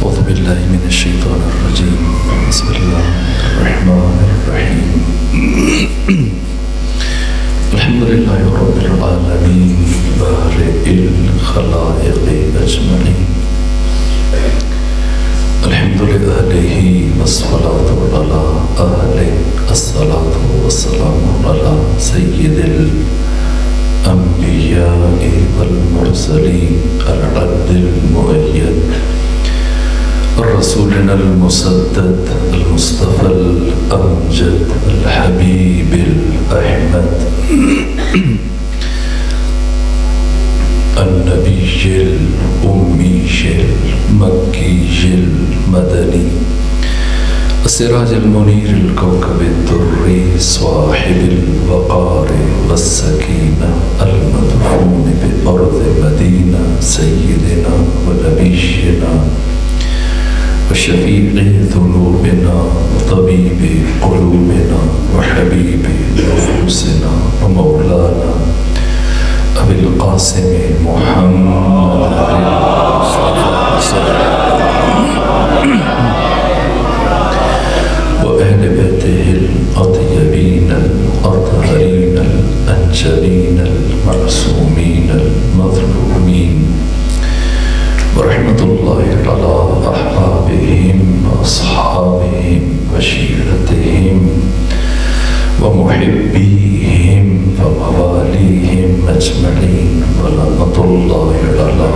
أعوذ بالله من الشيطان الرجيم. بسم الله الرحمن الرحيم. الحمد لله رب العالمين بارئ الخلائق أجمعين. الحمد لله والصلاة على أهله الصلاة والسلام على سيد الأنبياء والمرسلين العبد المؤيد رسولنا المسدد المصطفى الأمجد الحبيب الأحمد النبي الأمي المكي المدني السراج المنير الكوكب الدري صاحب الوقار والسكينة المدفون بأرض مدينة سيدنا ونبينا وشفيع ذنوبنا وطبيب قلوبنا وحبيب نفوسنا ومولانا أبي القاسم محمد المصطفى صلى الله عليه وسلم وأهل بيته الأطيبين الأطهرين الأنجلين المعصومين المظلومين ورحمة الله على أحبابهم وأصحابهم وشيرتهم ومحبيهم ومواليهم أجمعين ولعنة الله على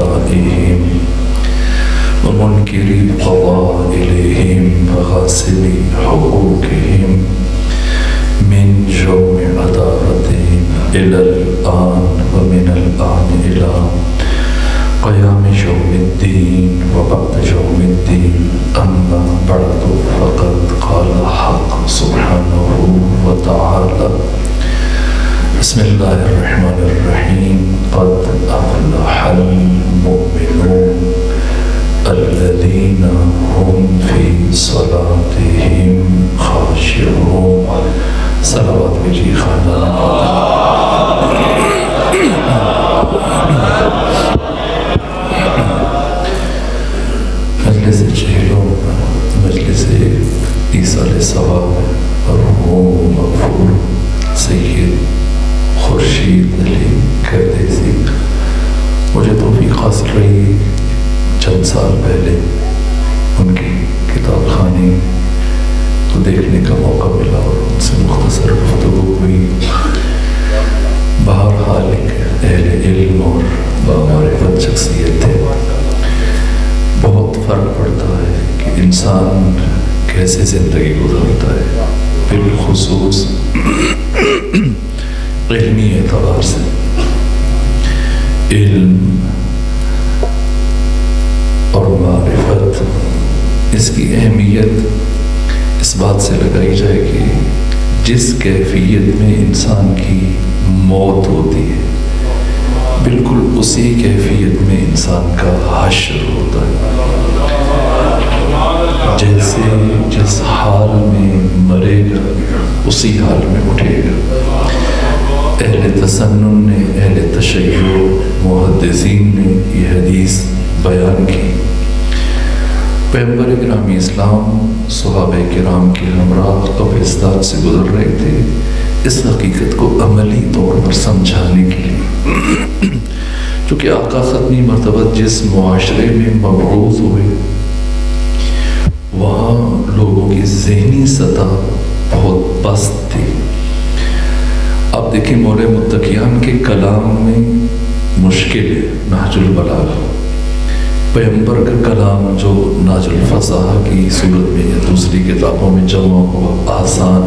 أعدائهم ومنكري فضائلهم وغاسلي حقوقهم من جوع عداوتهم إلى الآن ومن الآن إلى قيام يوم الدين وبعد يوم الدين. أما بعد فقد قال حق سبحانه وتعالى بسم الله الرحمن الرحيم قد أفلح المؤمنون الذين هم في صلاتهم خاشعون. صلوات بجی خاندان مجلس جہلوں مجلس ایصال ثواب مرحوم مغفور سید خورشید علی کردیسی مجھے توفیق حاصل رہی چند سال پہلے ان کی کتاب خانی کو دیکھنے کا موقع ملا اور ان سے مختصر گفتگو ہوئی. بہرحال ایک اہل علم اور بامعرفت شخصیت تھے. بہت فرق پڑتا ہے کہ انسان کیسے زندگی گزارتا ہے بالخصوص علمی اعتبار سے. علم اور معرفت اس کی اہمیت اس بات سے لگائی جائے کہ جس کیفیت میں انسان کی موت ہوتی ہے بالکل اسی کیفیت میں انسان کا حشر ہوتا ہے. جیسے جس حال میں مرے گا اسی حال میں اٹھے گا. اہل تسنن نے اہل تشیع محدثین نے یہ حدیث بیان کی. پیغمبر کرام اسلام صحابہ کرام کے ہمراہ قبرستان سے گزر رہے تھے اس حقیقت کو عملی طور پر سمجھانے کے لیے. چونکہ آقا ختمی مرتبہ جس معاشرے میں مبعوث ہوئے وہاں لوگوں کی ذہنی سطح بہت پست تھی. آپ دیکھیں مولے متقیان کے کلام میں مشکل ہے نہج البلاغہ. پیغمبر کا کلام جو ناج الفصاحہ کی صورت میں یا دوسری کتابوں میں جمع ہوا آسان.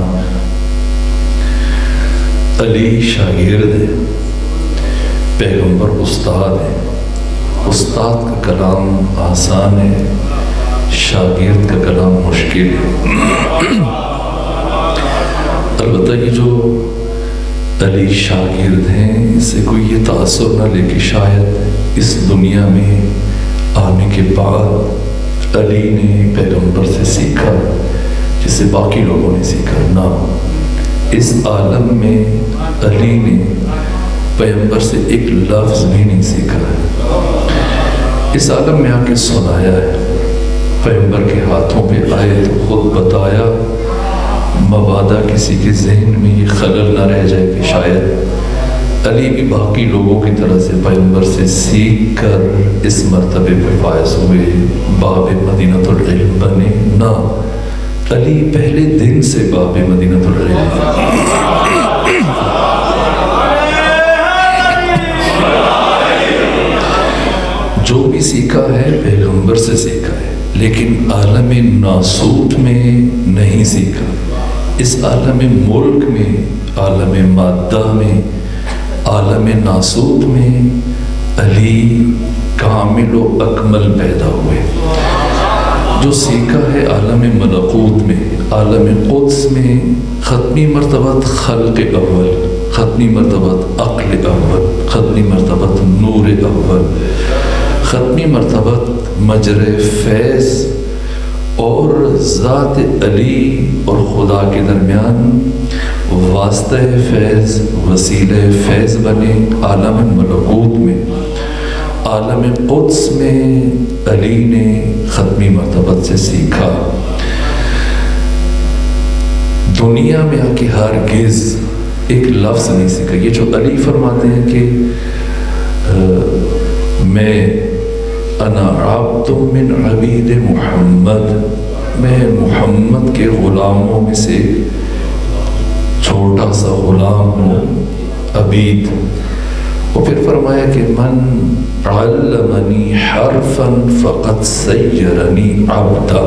علی شاگرد ہے، پیغمبر استاد ہے. استاد کا کلام آسان ہے، شاگرد کا کلام مشکل ہے. البتہ یہ جو علی شاگرد ہیں اس سے کوئی یہ تاثر نہ لے کہ شاید اس دنیا میں آنے کے بعد علی نے پیغمبر سے سیکھا جسے باقی لوگوں نے سیکھا. نہ، اس عالم میں علی نے پیغمبر سے ایک لفظ بھی نہیں سیکھا ہے. اس عالم میں آ کے سنایا ہے، پیغمبر کے ہاتھوں پہ آئے تو خود بتایا، مبادا کسی کے ذہن میں یہ خلل نہ رہ جائے کہ شاید علی بھی باقی لوگوں کی طرح سے پیغمبر سے سیکھ کر اس مرتبے پہ فائز ہوئے، باب مدینۃ العلم بنے، نہ، علی پہلے دن سے باب مدینۃ العلم۔ جو بھی سیکھا ہے پیغمبر سے سیکھا ہے، لیکن عالم ناسوت میں نہیں سیکھا۔ اس عالم ملک میں، عالم مادہ میں، عالم ناسوت میں علی کامل و اکمل پیدا ہوئے۔ جو سیکھا ہے عالم ملکوت میں، عالم قدس میں، ختمی مرتبت خلق اول، ختمی مرتبت عقل اول، ختمی مرتبت نور اول، ختمی مرتبت مجرے فیض، اور ذات علی اور خدا کے درمیان واسطہ فیض، وسیلہ فیض بنے عالم ملکوت میں۔ عالم قدس میں علی نے ختمی مرتبت سے سیکھا۔ دنیا میں آ کے ہرگز ایک لفظ نہیں سیکھا۔ یہ جو علی فرماتے ہیں کہ میں انا عبد من عبید محمد، میں محمد کے غلاموں میں سے چھوٹا سا غلام ہوں، عبید۔ اور پھر فرمایا کہ من علمنی حرفا فقد سیرنی عبدا،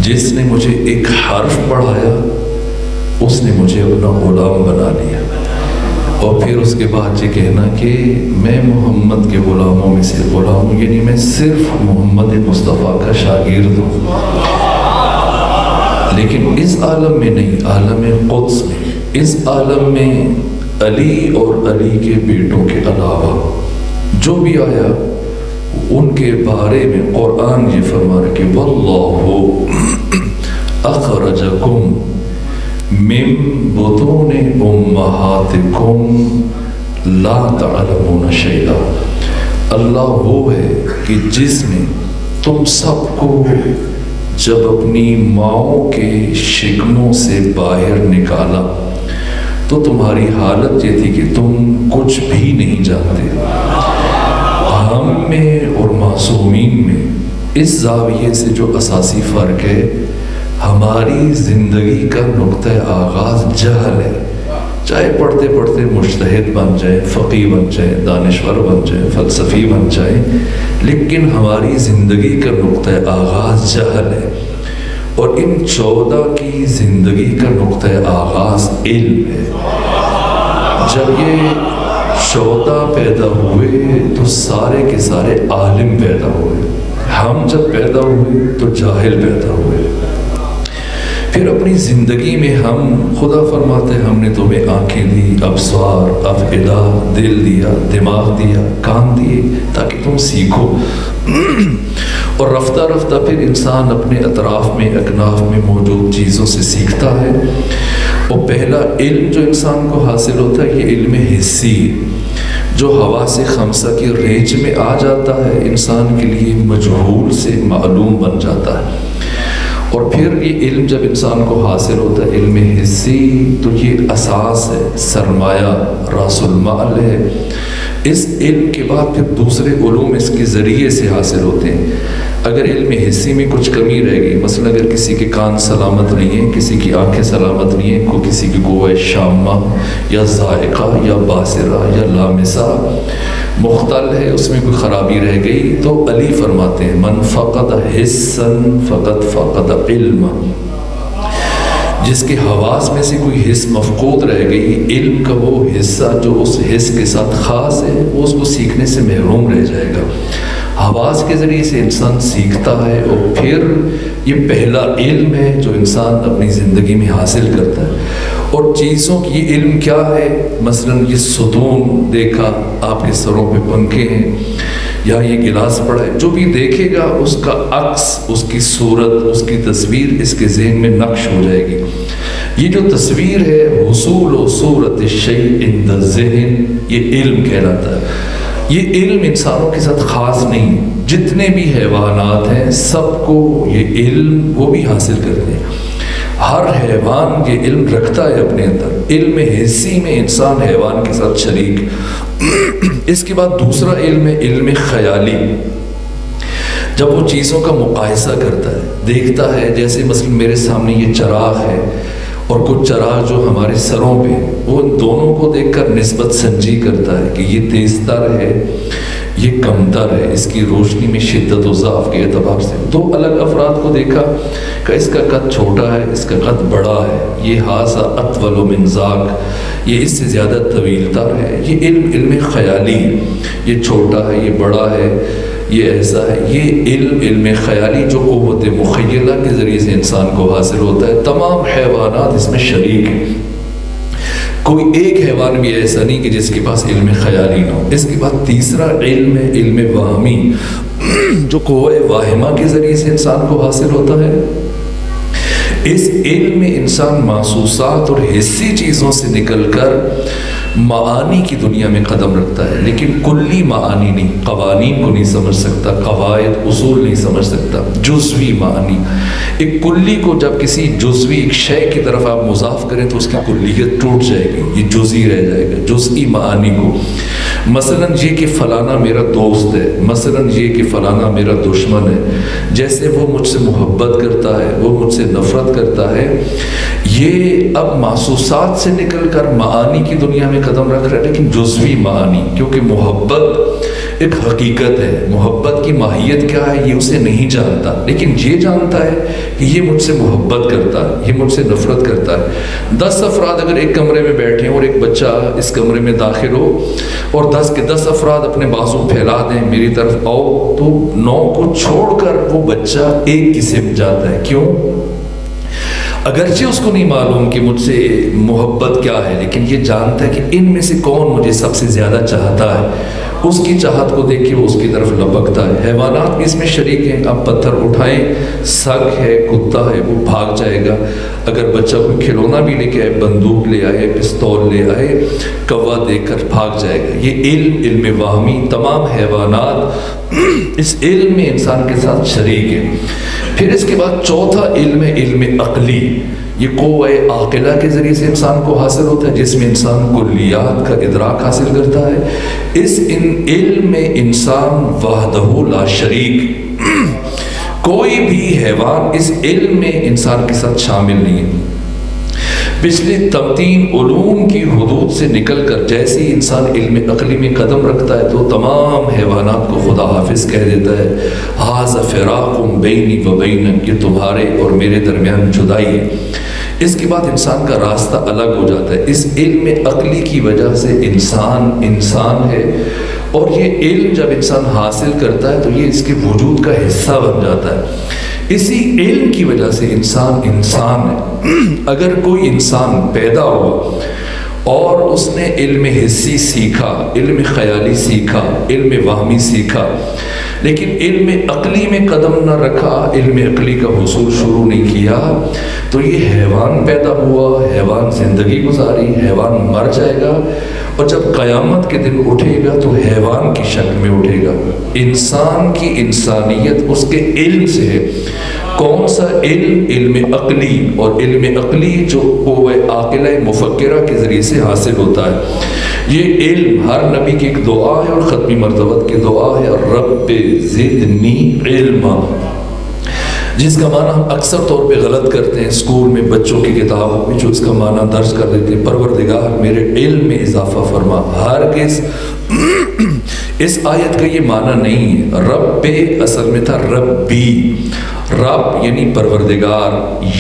جس نے مجھے ایک حرف پڑھایا اس نے مجھے اپنا غلام بنا لیا۔ اور پھر اس کے بعد یہ کہنا کہ میں محمد کے غلاموں میں سے غلام ہوں، یعنی میں صرف محمد مصطفیٰ کا شاگرد ہوں۔ لیکن اس عالم میں نہیں، عالم قدس میں، اس عالم میں علی اور علی کے بیٹوں کے علاوہ جو بھی آیا ان کے بارے میں قرآن یہ فرما رہا کہ واللہ اخرجکم من بطون امہاتکم لا تعلمون شیئا، اللہ وہ ہے کہ جس نے تم سب کو جب اپنی ماؤں کے شکموں سے باہر نکالا تو تمہاری حالت یہ تھی کہ تم کچھ بھی نہیں جانتے۔ ہم میں اور معصومین میں اس زاویے سے جو اساسی فرق ہے، ہماری زندگی کا نقطہ آغاز جہل ہے، چاہے پڑھتے پڑھتے مجتہد بن جائیں، فقیہ بن جائیں، دانشور بن جائیں، فلسفی بن جائیں، لیکن ہماری زندگی کا نقطہ آغاز جہل ہے۔ اور ان 14 کی زندگی کا نقطہ آغاز علم ہے۔ جب یہ 14 پیدا ہوئے تو سارے کے سارے عالم پیدا ہوئے، ہم جب پیدا ہوئے تو جاہل پیدا ہوئے۔ پھر اپنی زندگی میں ہم، خدا فرماتے ہیں ہم نے تمہیں آنکھیں دی، ابصار، افئدہ، دل دیا، دماغ دیا، کان دیے تاکہ تم سیکھو۔ اور رفتہ رفتہ پھر انسان اپنے اطراف میں، اکناف میں موجود چیزوں سے سیکھتا ہے۔ اور پہلا علم جو انسان کو حاصل ہوتا ہے یہ علم حسی، جو حواس خمسہ کی رینج میں آ جاتا ہے، انسان کے لیے مجہول سے معلوم بن جاتا ہے۔ اور پھر یہ علم جب انسان کو حاصل ہوتا ہے، علم حسی، تو یہ اساس ہے، سرمایہ، راس المال ہے۔ اس علم کے بعد پھر دوسرے علوم اس کے ذریعے سے حاصل ہوتے ہیں۔ اگر علم حسی میں کچھ کمی رہ گئی، مثلا اگر کسی کے کان سلامت نہیں ہیں، کسی کی آنکھیں سلامت نہیں ہیں، کوئی کسی کی قوہ شامہ یا ذائقہ یا باصرہ یا لامسہ مختل ہے، اس میں کوئی خرابی رہ گئی، تو علی فرماتے ہیں من فقد حسا فقد فقد علما، جس کے حواس میں سے کوئی حس مفقود رہ گئی، علم کا وہ حصہ جو اس حس کے ساتھ خاص ہے، وہ اس کو سیکھنے سے محروم رہ جائے گا۔ حواس کے ذریعے سے انسان سیکھتا ہے، اور پھر یہ پہلا علم ہے جو انسان اپنی زندگی میں حاصل کرتا ہے۔ اور چیزوں کی یہ علم کیا ہے، مثلا یہ ستون دیکھا، آپ کے سروں پہ پنکھے ہیں، یا یہ گلاس پڑا ہے، جو بھی دیکھے گا اس کا عکس، اس کی صورت، اس کی تصویر اس کے ذہن میں نقش ہو جائے گی۔ یہ جو تصویر ہے، حصول و صورت الشیء عند الذہن، یہ علم کہلاتا ہے۔ یہ علم انسانوں کے ساتھ خاص نہیں ہے، جتنے بھی حیوانات ہیں سب کو یہ علم وہ بھی حاصل کرتے ہیں۔ ہر حیوان یہ علم رکھتا ہے اپنے اندر، علم حسی میں انسان حیوان کے ساتھ شریک۔ اس کے بعد دوسرا علم ہے علم خیالی، جب وہ چیزوں کا مقایسہ کرتا ہے، دیکھتا ہے، جیسے مثلا میرے سامنے یہ چراغ ہے اور کچھ چراغ جو ہمارے سروں پہ، وہ ان دونوں کو دیکھ کر نسبت سنجی کرتا ہے کہ یہ تیز تر ہے، یہ کم تر ہے، اس کی روشنی میں شدت و ضعف کے اعتبار سے۔ دو الگ افراد کو دیکھا کہ اس کا قد چھوٹا ہے، اس کا قد بڑا ہے، یہ ھذا اطول من ذاک، یہ اس سے زیادہ طویل تر ہے۔ یہ علم خیالی، یہ چھوٹا ہے، یہ بڑا ہے، یہ ایسا ہے۔ یہ علم خیالی جو قوت مخیلہ کے ذریعے سے انسان کو حاصل ہوتا ہے۔ تمام حیوانات اس میں شریک ہیں، کوئی ایک حیوان بھی ایسا نہیں کہ جس کے پاس علم خیالی نہ ہو۔ اس کے بعد تیسرا علم ہے علم واہمی، جو قوہ واہمہ کے ذریعے سے انسان کو حاصل ہوتا ہے۔ اس علم میں انسان محسوسات اور حسی چیزوں سے نکل کر معانی کی دنیا میں قدم رکھتا ہے، لیکن کلی معانی نہیں، قوانین کو نہیں سمجھ سکتا، قواعد اصول نہیں سمجھ سکتا، جزوی معانی۔ ایک کلی کو جب کسی جزوی ایک شے کی طرف آپ مضاف کریں تو اس کی کلیت ٹوٹ جائے گی، یہ جزئی رہ جائے گا۔ جزئی معانی کو، مثلا یہ کہ فلانا میرا دوست ہے، مثلا یہ کہ فلانا میرا دشمن ہے، جیسے وہ مجھ سے محبت کرتا ہے، وہ مجھ سے نفرت کرتا ہے، یہ اب محسوسات سے نکل کر معانی کی دنیا میں قدم رکھ رہا ہے، لیکن جزوی معانی، کیونکہ محبت ایک حقیقت ہے، محبت کی ماہیت کیا ہے یہ اسے نہیں جانتا، لیکن یہ جانتا ہے کہ یہ مجھ سے محبت کرتا ہے، یہ مجھ سے نفرت کرتا ہے۔ 10 افراد اگر ایک کمرے میں بیٹھے اور ایک بچہ اس کمرے میں داخل ہو اور 10 کے 10 افراد اپنے بازو پھیلا دیں میری طرف آؤ، تو 9 کو چھوڑ کر وہ بچہ ایک کی سمت جاتا ہے۔ کیوں؟ اگرچہ اس کو نہیں معلوم کہ مجھ سے محبت کیا ہے، لیکن یہ جانتا ہے کہ ان میں سے کون مجھے سب سے زیادہ چاہتا ہے، اس کی چاہت کو دیکھ کے وہ اس کی طرف لپکتا ہے۔ حیوانات بھی اس میں شریک ہیں، آپ پتھر اٹھائیں، سگ ہے، کتا ہے، وہ بھاگ جائے گا۔ اگر بچہ کوئی کھلونا بھی لے کے آئے، بندوق لے آئے، پستول لے آئے، کوا دیکھ کر بھاگ جائے گا۔ یہ علم واہمی، تمام حیوانات اس علم میں انسان کے ساتھ شریک ہیں۔ پھر اس کے بعد چوتھا علم عقلی، یہ قوہ عاقلہ کے ذریعے سے انسان کو حاصل ہوتا ہے، جس میں انسان کلیات کا ادراک حاصل کرتا ہے۔ اس علم میں انسان وحدہ لا شریک، کوئی بھی حیوان اس علم میں انسان کے ساتھ شامل نہیں ہے۔ پچھلے 3 علوم کی حدود سے نکل کر جیسے ہی انسان علم عقلی میں قدم رکھتا ہے تو تمام حیوانات کو خدا حافظ کہہ دیتا ہے، ھذا فراق بینی و بینک، یہ تمہارے اور میرے درمیان جدائی ہے۔ اس کے بعد انسان کا راستہ الگ ہو جاتا ہے۔ اس علم عقلی کی وجہ سے انسان ہے، اور یہ علم جب انسان حاصل کرتا ہے تو یہ اس کے وجود کا حصہ بن جاتا ہے۔ اسی علم کی وجہ سے انسان ہے۔ اگر کوئی انسان پیدا ہوا اور اس نے علم حسی سیکھا، علم خیالی سیکھا، علم واہمی سیکھا، لیکن علم عقلی میں قدم نہ رکھا، علم عقلی کا حصول شروع نہیں کیا، تو یہ حیوان پیدا ہوا، حیوان زندگی گزاری، حیوان مر جائے گا، اور جب قیامت کے دن اٹھے گا تو حیوان کی شکل میں اٹھے گا۔ انسان کی انسانیت اس کے علم سے ہے۔ کون سا علم عقلی، اور علم عقلی جو قوہ عاقلہ مفکرہ کے ذریعے سے حاصل ہوتا ہے۔ یہ علم ہر نبی کی ایک دعا ہے اور ختمی مرتبت کی دعا ہے، رب زدنی علما، جس کا معنی ہم اکثر طور پہ غلط کرتے ہیں اسکول میں، بچوں کی کتابوں میں جو اس کا معنی درج کر دیتے ہیں، پروردگار میرے علم میں اضافہ فرما۔ ہرگز اس آیت کا یہ معنی نہیں ہے۔ رب اصل میں تھا ربی، رب یعنی پروردگار،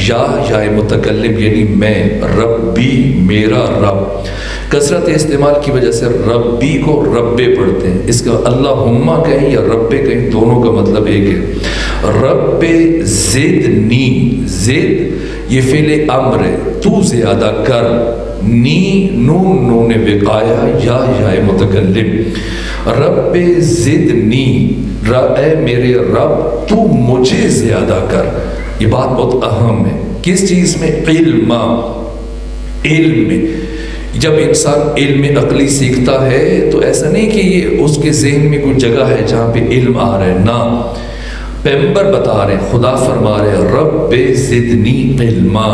یا متکلم یعنی میں، ربی میرا رب۔ کثرت استعمال کی وجہ سے ربی کو ربے پڑھتے ہیں، اس کا اللہم کہیں یا ربے کہیں، دونوں کا مطلب ایک ہے۔ رب زدنی، زد یہ فعل امر ہے، تو زیادہ کر، نی نون وقایا، یا متکلم، رب زدنی، اے میرے رب تو مجھے زیادہ کر۔ یہ بات بہت اہم ہے۔ کس چیز میں؟ علم میں۔ جب انسان علم عقلی سیکھتا ہے تو ایسا نہیں کہ یہ اس کے ذہن میں کوئی جگہ ہے جہاں پہ علم آ رہا ہے، نہ، پیغمبر بتا رہے ہیں، خدا فرما رہے ہیں رب زدنی علما،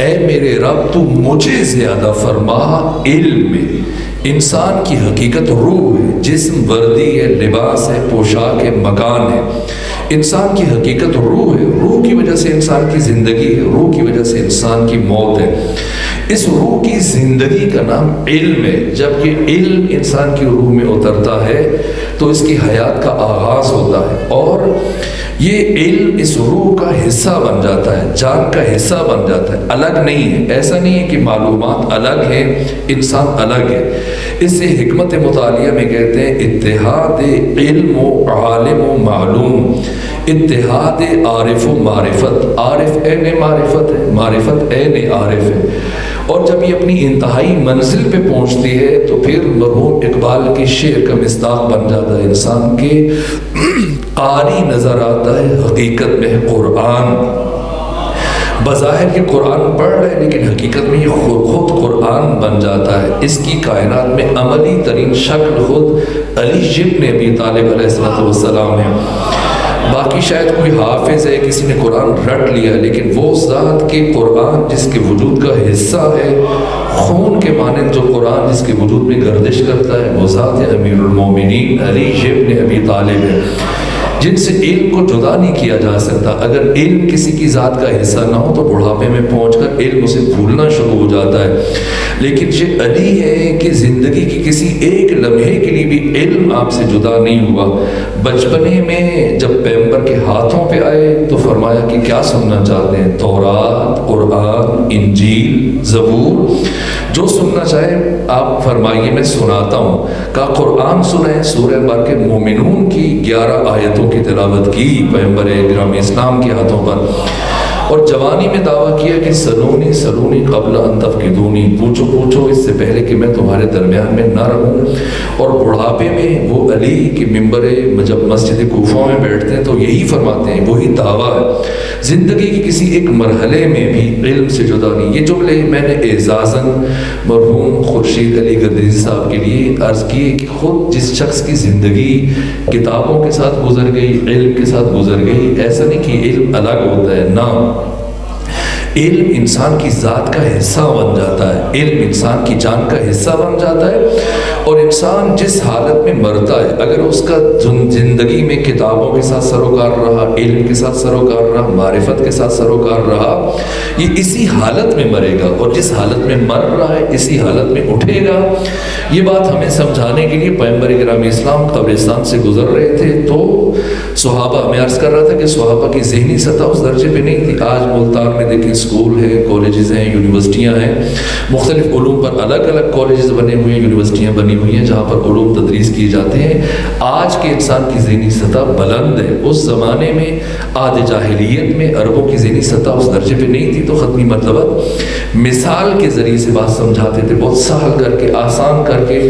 اے میرے رب تو مجھے زیادہ فرما علم میں۔ انسان کی حقیقت روح ہے، جسم وردی ہے، لباس ہے، پوشاک ہے، مکان ہے۔ انسان کی حقیقت روح ہے، روح کی وجہ سے انسان کی زندگی ہے، روح کی وجہ سے انسان کی موت ہے۔ اس روح کی زندگی کا نام علم ہے۔ جب یہ علم انسان کی روح میں اترتا ہے تو اس کی حیات کا آغاز ہوتا ہے، اور یہ علم اس روح کا حصہ بن جاتا ہے، جان کا حصہ بن جاتا ہے، الگ نہیں ہے۔ ایسا نہیں ہے کہ معلومات الگ ہیں، انسان الگ ہے۔ اس سے حکمت مطالعہ میں کہتے ہیں اتحاد علم و عالم و معلوم، اتحاد عارف و معرفت، عارف عین معرفت ہے، معرفت عین عارف ہے۔ اور جب یہ اپنی انتہائی منزل پہ پہنچتی ہے تو پھر مرحوم اقبال کے شعر کا مصداق بن جاتا ہے، انسان کے قاری نظر آتا ہے، حقیقت میں ہے قرآن۔ بظاہر یہ قرآن پڑھ رہے ہیں لیکن حقیقت میں یہ خود قرآن بن جاتا ہے۔ اس کی کائنات میں عملی ترین شکل خود علی ابن ابی طالب علیہ السلام ہے۔ باقی شاید کوئی حافظ ہے، کسی نے قرآن رٹ لیا، لیکن وہ ذات کے قرآن جس کے وجود کا حصہ ہے، خون کے مانند جو قرآن جس کے وجود میں گردش کرتا ہے، وہ ذات امیر المومنین علی ابن ابی طالب ہے، جن سے علم کو جدا نہیں کیا جا سکتا۔ اگر علم کسی کی ذات کا حصہ نہ ہو تو بڑھاپے میں پہنچ کر علم اسے بھولنا شروع ہو جاتا ہے، لیکن یہ علی ہے کہ زندگی کی کسی ایک لمحے کے لیے بھی علم آپ سے جدا نہیں ہوا۔ بچپنے میں جب پیغمبر کے ہاتھوں پہ آئے تو فرمایا کہ کیا سننا چاہتے ہیں، تورات، قرآن، انجیل، زبور، جو سننا چاہے آپ فرمائیے میں سناتا ہوں۔ کہا قرآن سنیں، سورہ بارکہ مومنون کی 11 آیتوں کی تلاوت کی پیغمبر اکرم اسلام کے ہاتھوں پر، اور جوانی میں دعویٰ کیا کہ سلونی سلونی قبل ان تفقدونی، پوچھو پوچھو اس سے پہلے کہ میں تمہارے درمیان میں نہ رہوں۔ اور بڑھاپے میں وہ علی کے ممبر جب مسجد کوفہ میں بیٹھتے ہیں تو یہی فرماتے ہیں، وہی دعویٰ ہے، زندگی کی کسی ایک مرحلے میں بھی علم سے جدا نہیں۔ یہ جملے میں نے اعزازاً مرحوم خورشید علی گدریزی صاحب کے لیے عرض کیے کہ خود جس شخص کی زندگی کتابوں کے ساتھ گزر گئی، علم کے ساتھ گزر گئی، ایسا نہیں کہ علم الگ ہوتا ہے، نہ، علم انسان کی ذات کا حصہ بن جاتا ہے، علم انسان کی جان کا حصہ بن جاتا ہے۔ اور انسان جس حالت میں مرتا ہے، اگر اس کا زندگی میں کتابوں کے ساتھ سروکار رہا، علم کے ساتھ سروکار رہا، معرفت کے ساتھ سروکار رہا، یہ اسی حالت میں مرے گا، اور جس حالت میں مر رہا ہے اسی حالت میں اٹھے گا۔ یہ بات ہمیں سمجھانے کے لیے پیغمبر اکرم اسلام قبرستان سے گزر رہے تھے تو صحابہ، میں عرض کر رہا تھا کہ صحابہ کی ذہنی سطح اس درجے پہ نہیں تھی۔ آج ملتان میں دیکھیں اسکول ہے، کالجز ہیں، یونیورسٹیاں ہیں، مختلف علوم پر الگ الگ کالجز بنے ہوئے ہیں، یونیورسٹیاں بنی ہوئی ہیں جہاں پر علوم تدریس کیے جاتے ہیں۔ آج کے انسان کی ذہنی سطح بلند ہے، اس زمانے میں عہد جاہلیت میں عربوں کی ذہنی سطح اس درجے پہ نہیں تھی، تو ختمی مطلبت مثال کے ذریعے سے بات سمجھاتے تھے، بہت سہل کر کے، آسان کر کے،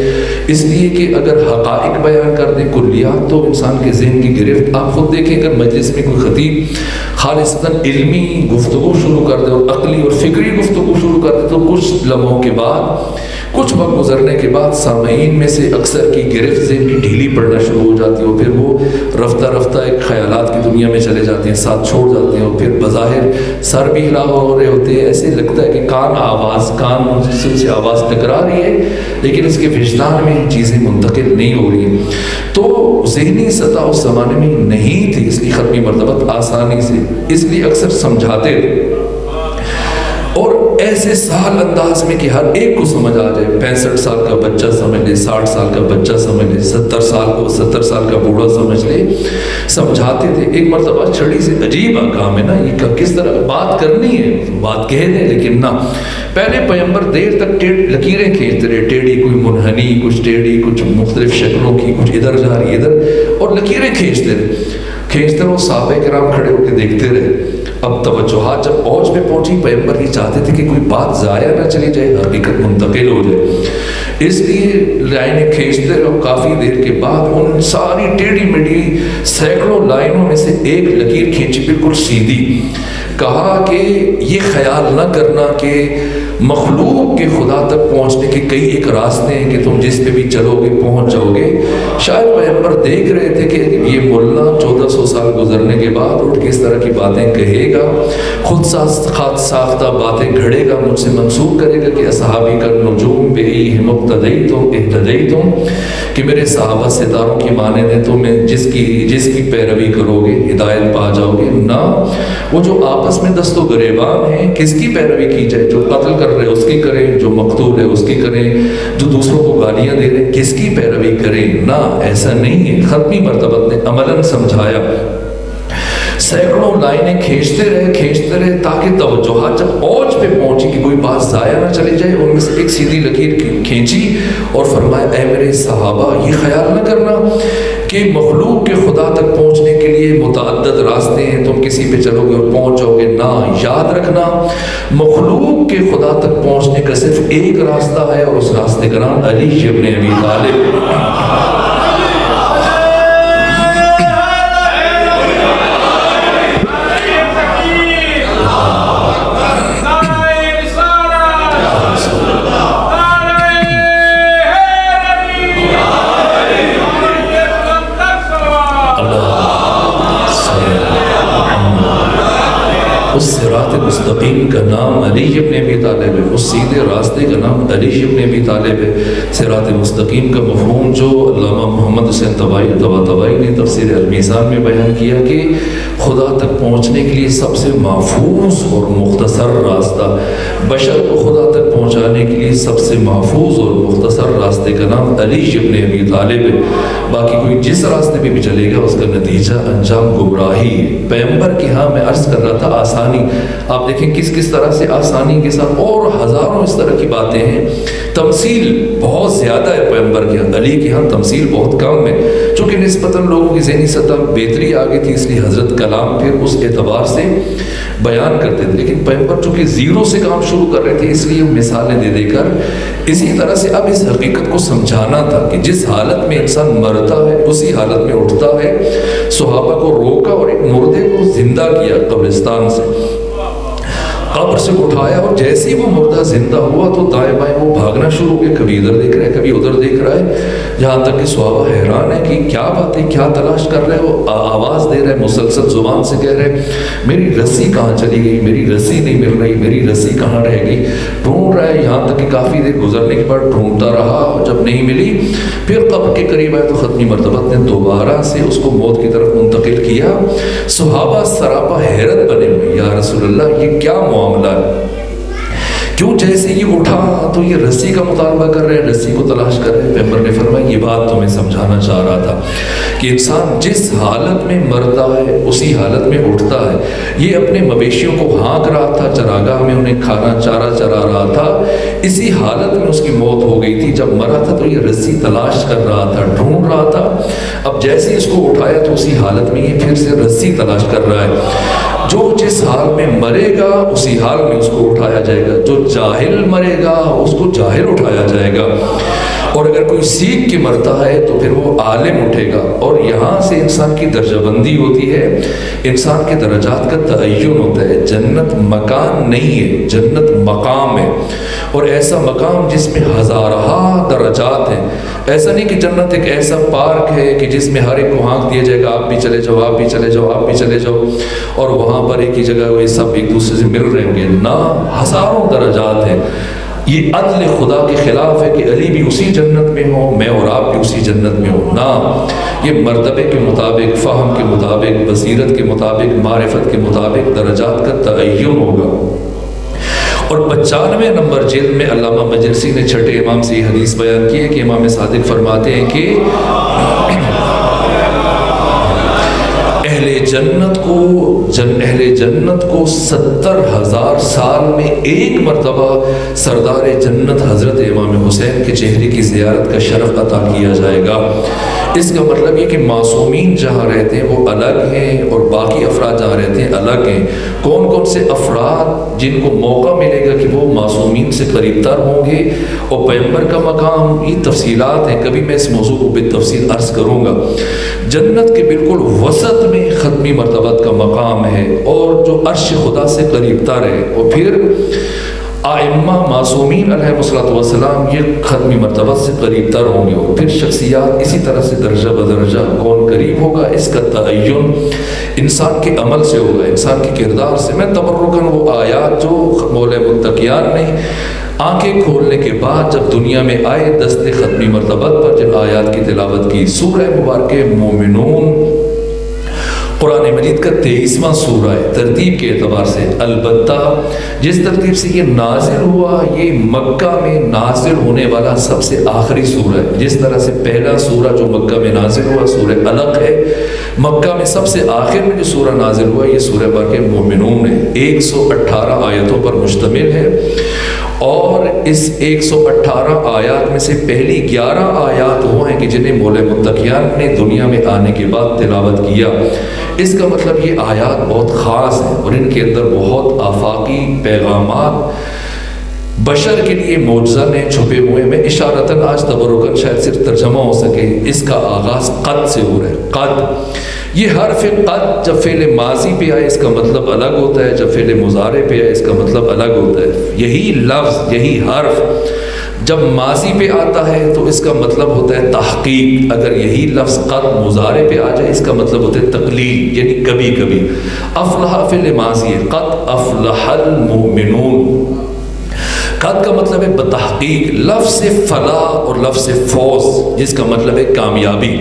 اس لیے کہ اگر حقائق بیان کر دیں، کلیات، تو انسان کے ذہن کی گرفت، آپ خود دیکھیں اگر مجلس میں کوئی خطیب خالصتاً علمی گفتگو شروع کر دے اور عقلی اور فکری گفتگو شروع کر دے تو کچھ لمحوں کے بعد، کچھ وقت گزرنے کے بعد سامعین میں سے اکثر کی گرفت ذہن کی ڈھیلی پڑنا شروع ہو جاتی ہے، اور پھر وہ رفتہ رفتہ ایک خیالات کی دنیا میں چلے جاتے ہیں، ساتھ چھوڑ جاتے ہیں، اور پھر بظاہر سر بھی ہلا ہو رہے ہوتے ہیں، ایسے لگتا ہے کہ کان سے آواز ٹکرا رہی ہے، لیکن اس کے وجدان میں چیزیں منتقل نہیں ہو رہی ہیں۔ تو ذہنی سطح اس زمانے میں نہیں تھی، اس لیے ختمی مرتبت آسانی سے، اس لیے اکثر سمجھاتے تھے، اور ایسے سہل انداز میں کہ ہر ایک کو سمجھ آ جائے۔ 65 سال کا بچہ سمجھ لے، 60 سال کا بچہ سمجھ لے، 70 سال کا بوڑھا سمجھ لے، سمجھاتے تھے۔ ایک مرتبہ چھڑی سے عجیب کام ہے نا، یہ کس طرح بات کرنی ہے، بات کہہ دیں، لیکن نہ، پہلے پیغمبر دیر تک لکیریں کھینچتے رہے، ٹیڑھی، کوئی منحنی، کچھ ٹیڑھی، کچھ مختلف شکلوں کی، کچھ ادھر جا رہی ادھر، اور لکیریں کھینچتے رہے، وہ صحابہ کرام کھڑے ہو کے دیکھتے رہے۔ اب توجہات جب اوج پہ پہنچی، پیغمبر یہ چاہتے تھے کہ کوئی بات ضائع نہ چلی جائے، حقیقت منتقل ہو جائے، اس لیے لائنیں کھینچتے رہو۔ کافی دیر کے بعد ان ساری ٹیڑھی میڑھی سینکڑوں لائنوں میں سے ایک لکیر کھینچی بالکل سیدھی، کہا کہ یہ خیال نہ کرنا کہ مخلوق کے خدا تک پہنچنے کے کئی ایک راستے ہیں کہ تم جس پہ بھی چلو گے پہنچ جاؤ گے۔ شاید پیغمبر دیکھ رہے تھے کہ یہ ملا 1400 سال گزرنے کے بعد اٹھ کے اس طرح کی باتیں کہے گا، خود ساختہ باتیں گھڑے گا، مجھ سے منسوب کرے گا کہ اصحابی کا نجوم بہم اقتدیتم اہتدیتم، کہ میرے صحابہ ستاروں کی مانند ہیں، تو میں جس کی پیروی کرو گے ہدایت پا جاؤ گے۔ نہ، وہ جو آپس میں دست و گریبان ہیں، کس کی پیروی کی جائے؟ جو قتل کر رہے اس کی کریں، جو مقتول ہے اس کی کریں، جو دوسروں کو گالیاں دے رہے کس کی پیروی کریں؟ نہ، ایسا نہیں ہے۔ ختمی مرتبہ نے عملاً سمجھایا، سینکڑوں لائنیں کھینچتے رہے تاکہ توجہات جب اوج پہ پہنچی کہ کوئی بات ضائع نہ چلی جائے، ان میں سے ایک سیدھی لکیر کھینچی اور فرمایا، اے میرے صحابہ، یہ خیال نہ کرنا کہ مخلوق کے خدا تک پہنچنے کے لیے متعدد راستے ہیں، تم کسی پہ چلو گے اور پہنچ جاؤ گے۔ نہ، یاد رکھنا مخلوق کے خدا تک پہنچنے کا صرف ایک راستہ ہے، اور اس راستے کا نام علی ابن ابی طالب۔ اس صراط مستقیم کا نام علی ابن ابی طالب ہے، اس سیدھے راستے کا نام علی ابن ابی طالب ہے۔ صراط مستقیم کا مفہوم جو علامہ محمد حسین طباطبائی نے تفسیر المیزان میں بیان کیا کہ خدا تک پہنچنے کے لیے سب سے محفوظ اور مختصر راستہ، بشر کو خدا تک پہنچانے کے لیے سب سے محفوظ اور مختصر راستے کا نام علی ابن ابی طالب ہے۔ باقی کوئی جس راستے پہ بھی چلے گا اس کا نتیجہ انجام گمراہی ہے۔ پیغمبر کی ہاں میں عرض کر رہا تھا آسانی، آپ دیکھیں کس طرح سے آسانی کے ساتھ، اور ہزاروں اس طرح کی باتیں ہیں۔ تمثیل بہت زیادہ ہے پیغمبر کے ہاں، علی کے ہاں تمثیل بہت کم ہے، چونکہ نسبتاً لوگوں کی ذہنی سطح بہتری آگے تھی، اس لیے حضرت کلام پھر اس اعتبار سے بیان کرتے تھے، لیکن پیغمبر چونکہ زیرو سے کام شروع کر رہے تھے، اس لیے مثالیں دے کر اسی طرح سے اب اس حقیقت کو سمجھانا تھا کہ جس حالت میں انسان مرتا ہے اسی حالت میں اٹھتا ہے۔ صحابہ کو روکا اور ایک مردے کو زندہ کیا قبرستان سے، قبر سے اٹھایا، اور جیسے ہی وہ مردہ زندہ ہوا تو دائیں بائیں وہ بھاگنا شروع ہو گیا، کبھی ادھر دیکھ رہا ہے کبھی ادھر دیکھ رہا ہے، جہاں تک کہ صحابہ حیران ہے کہ کیا بات ہے، کیا تلاش کر رہے ہو؟ آواز دے رہے، مسلسل زبان سے کہہ رہے، میری رسی کہاں چلی گئی، میری رسی نہیں مل رہی، میری رسی کہاں رہ گئی، ڈھونڈ رہا ہے، یہاں تک کہ کافی دیر گزرنے کے بعد ڈھونڈتا رہا، اور جب نہیں ملی پھر قبر کے قریب آئے تو ختمی مرتبہ نے دوبارہ سے اس کو موت کی طرف منتقل کیا۔ صحابہ سراپا حیرت بنے ہوئے، یا رسول اللہ یہ کیا معاملہ ہے؟ کیوں جیسے یہ اٹھا تو یہ رسی کا مطالبہ کر رہے ہیں، رسی کو تلاش کر رہے ہیں؟ پیغمبر نے فرمایا یہ بات تمہیں سمجھانا چاہ رہا تھا کہ انسان جس حالت میں مرتا ہے اسی حالت میں اٹھتا ہے۔ یہ اپنے مویشیوں کو ہانک رہا تھا، چراگاہ میں انہیں کھانا چارہ چرا رہا تھا، اسی حالت میں اس کی موت ہو گئی تھی۔ جب مرا تھا تو یہ رسی تلاش کر رہا تھا، ڈھونڈ رہا تھا، اب جیسے ہی اس کو اٹھایا تو اسی حالت میں یہ پھر سے رسی تلاش کر رہا ہے۔ جو جس حال میں مرے گا اسی حال میں اس کو اٹھایا جائے گا، جو جاہل مرے گا اس کو جاہل اٹھایا جائے گا، اور اگر کوئی سیکھ کے مرتا ہے تو پھر وہ عالم اٹھے گا۔ اور یہاں سے انسان کی درجہ بندی ہوتی ہے، انسان کے درجات کا تعین ہوتا ہے۔ جنت مکان نہیں ہے، جنت مقام ہے، اور ایسا مقام جس میں ہزارہ درجات ہیں۔ ایسا نہیں کہ جنت ایک ایسا پارک ہے کہ جس میں ہر ایک کو ہانک دیا جائے گا آپ بھی چلے جاؤ، آپ بھی چلے جاؤ، آپ بھی چلے جاؤ، اور وہاں پر ایک ہی جگہ وہ سب ایک دوسرے سے مل رہے ہوں گے۔ نہ، ہزاروں درجات ہیں۔ یہ عدل خدا کے خلاف ہے کہ علی بھی اسی جنت میں ہو، میں اور آپ بھی اسی جنت میں ہو۔ نہ، یہ مرتبے کے مطابق، فہم کے مطابق، بصیرت کے مطابق، معرفت کے مطابق درجات کا تعین ہوگا۔ اور 95 نمبر جلد میں علامہ مجلسی نے چھٹے امام سے یہ حدیث بیان کی ہے کہ امام صادق فرماتے ہیں کہ اہل جنت کو اہل جنت کو 70,000 سال میں ایک مرتبہ سردار جنت حضرت امام حسین کے چہرے کی زیارت کا شرف عطا کیا جائے گا۔ اس کا مطلب یہ کہ معصومین جہاں رہتے ہیں وہ الگ ہیں اور باقی افراد جہاں رہتے ہیں الگ ہیں۔ کون کون سے افراد جن کو موقع ملے گا کہ وہ معصومین سے قریب تر ہوں گے اور پیغمبر کا مقام، یہ تفصیلات ہیں، کبھی میں اس موضوع کو بالتفصیل عرض کروں گا۔ جنت کے بالکل وسط میں ختمی مرتبت کا مقام ہے اور جو عرش خدا سے قریب تر ہے، اور پھر ائمہ معصومین علیہ السلام یہ ختمی مرتبہ سے قریب تر ہوں گے، اور پھر شخصیات اسی طرح سے درجہ بدرجہ کون قریب ہوگا اس کا تعین انسان کے عمل سے ہوگا، انسان کے کردار سے۔ میں تبرکاً وہ آیات جو مولا متقیان نے آنکھیں کھولنے کے بعد جب دنیا میں آئے دست ختمی مرتبت پر جن آیات کی تلاوت کی، سورہ مبارکہ مومنون قرآن مجید کا 23واں سورہ ہے ترتیب کے اعتبار سے، البتہ جس ترتیب سے یہ نازل ہوا یہ مکہ میں نازل ہونے والا سب سے آخری سورہ ہے۔ جس طرح سے پہلا سورہ جو مکہ میں نازل ہوا سورہ الگ ہے، مکہ میں سب سے آخر میں جو سورہ نازل ہوا یہ سورہ مبارکہ مومنون ہے، 118 آیتوں پر مشتمل ہے، اور اس 118 آیات میں سے پہلی 11 آیات وہ ہیں کہ جنہیں مولا متقیان نے دنیا میں آنے کے بعد تلاوت کیا۔ اس کا مطلب یہ آیات بہت خاص ہیں اور ان کے اندر بہت آفاقی پیغامات بشر کے لیے معجزہ نے چھپے ہوئے۔ میں اشارتاً آج تبرکاً شاید صرف ترجمہ ہو سکے، اس کا آغاز قد سے ہو رہا ہے۔ قد، یہ حرف قد جب فعل ماضی پہ آئے اس کا مطلب الگ ہوتا ہے، جب فعل مضارع پہ آئے اس کا مطلب الگ ہوتا ہے۔ یہی لفظ، یہی حرف جب ماضی پہ آتا ہے تو اس کا مطلب ہوتا ہے تحقیق۔ اگر یہی لفظ قد مضارع پہ آ جائے اس کا مطلب ہوتا ہے تقلیل، یعنی کبھی کبھی۔ افلح فعل ماضی ہے، قد افلح المؤمنون، قد کا مطلب ہے بتحقیق۔ لفظ فلاح اور لفظ فوز جس کا مطلب ہے کامیابی۔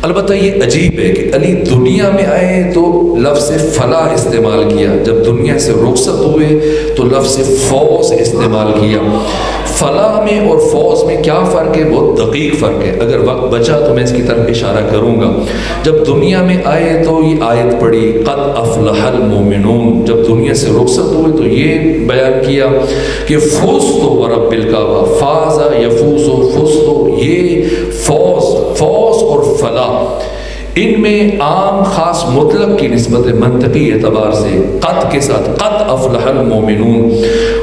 البتہ یہ عجیب ہے کہ علی دنیا میں آئے تو لفظ فلاح استعمال کیا، جب دنیا سے رخصت ہوئے تو لفظ فوز استعمال کیا۔ فلاح میں اور فوز میں کیا فرق ہے؟ بہت دقیق فرق ہے۔ اگر وقت بچا تو میں اس کی طرف اشارہ کروں گا۔ جب دنیا میں آئے تو یہ آیت پڑھی قد افلح المؤمنون، جب دنیا سے رخصت ہوئے تو یہ بیان کیا کہ فزت ورب الکعبہ، فاز یفوز و فزت، یہ فوز اور فلاح ان میں عام خاص مطلق کی نسبت منطقی اعتبار سے قد کے ساتھ قد افلح المؤمنون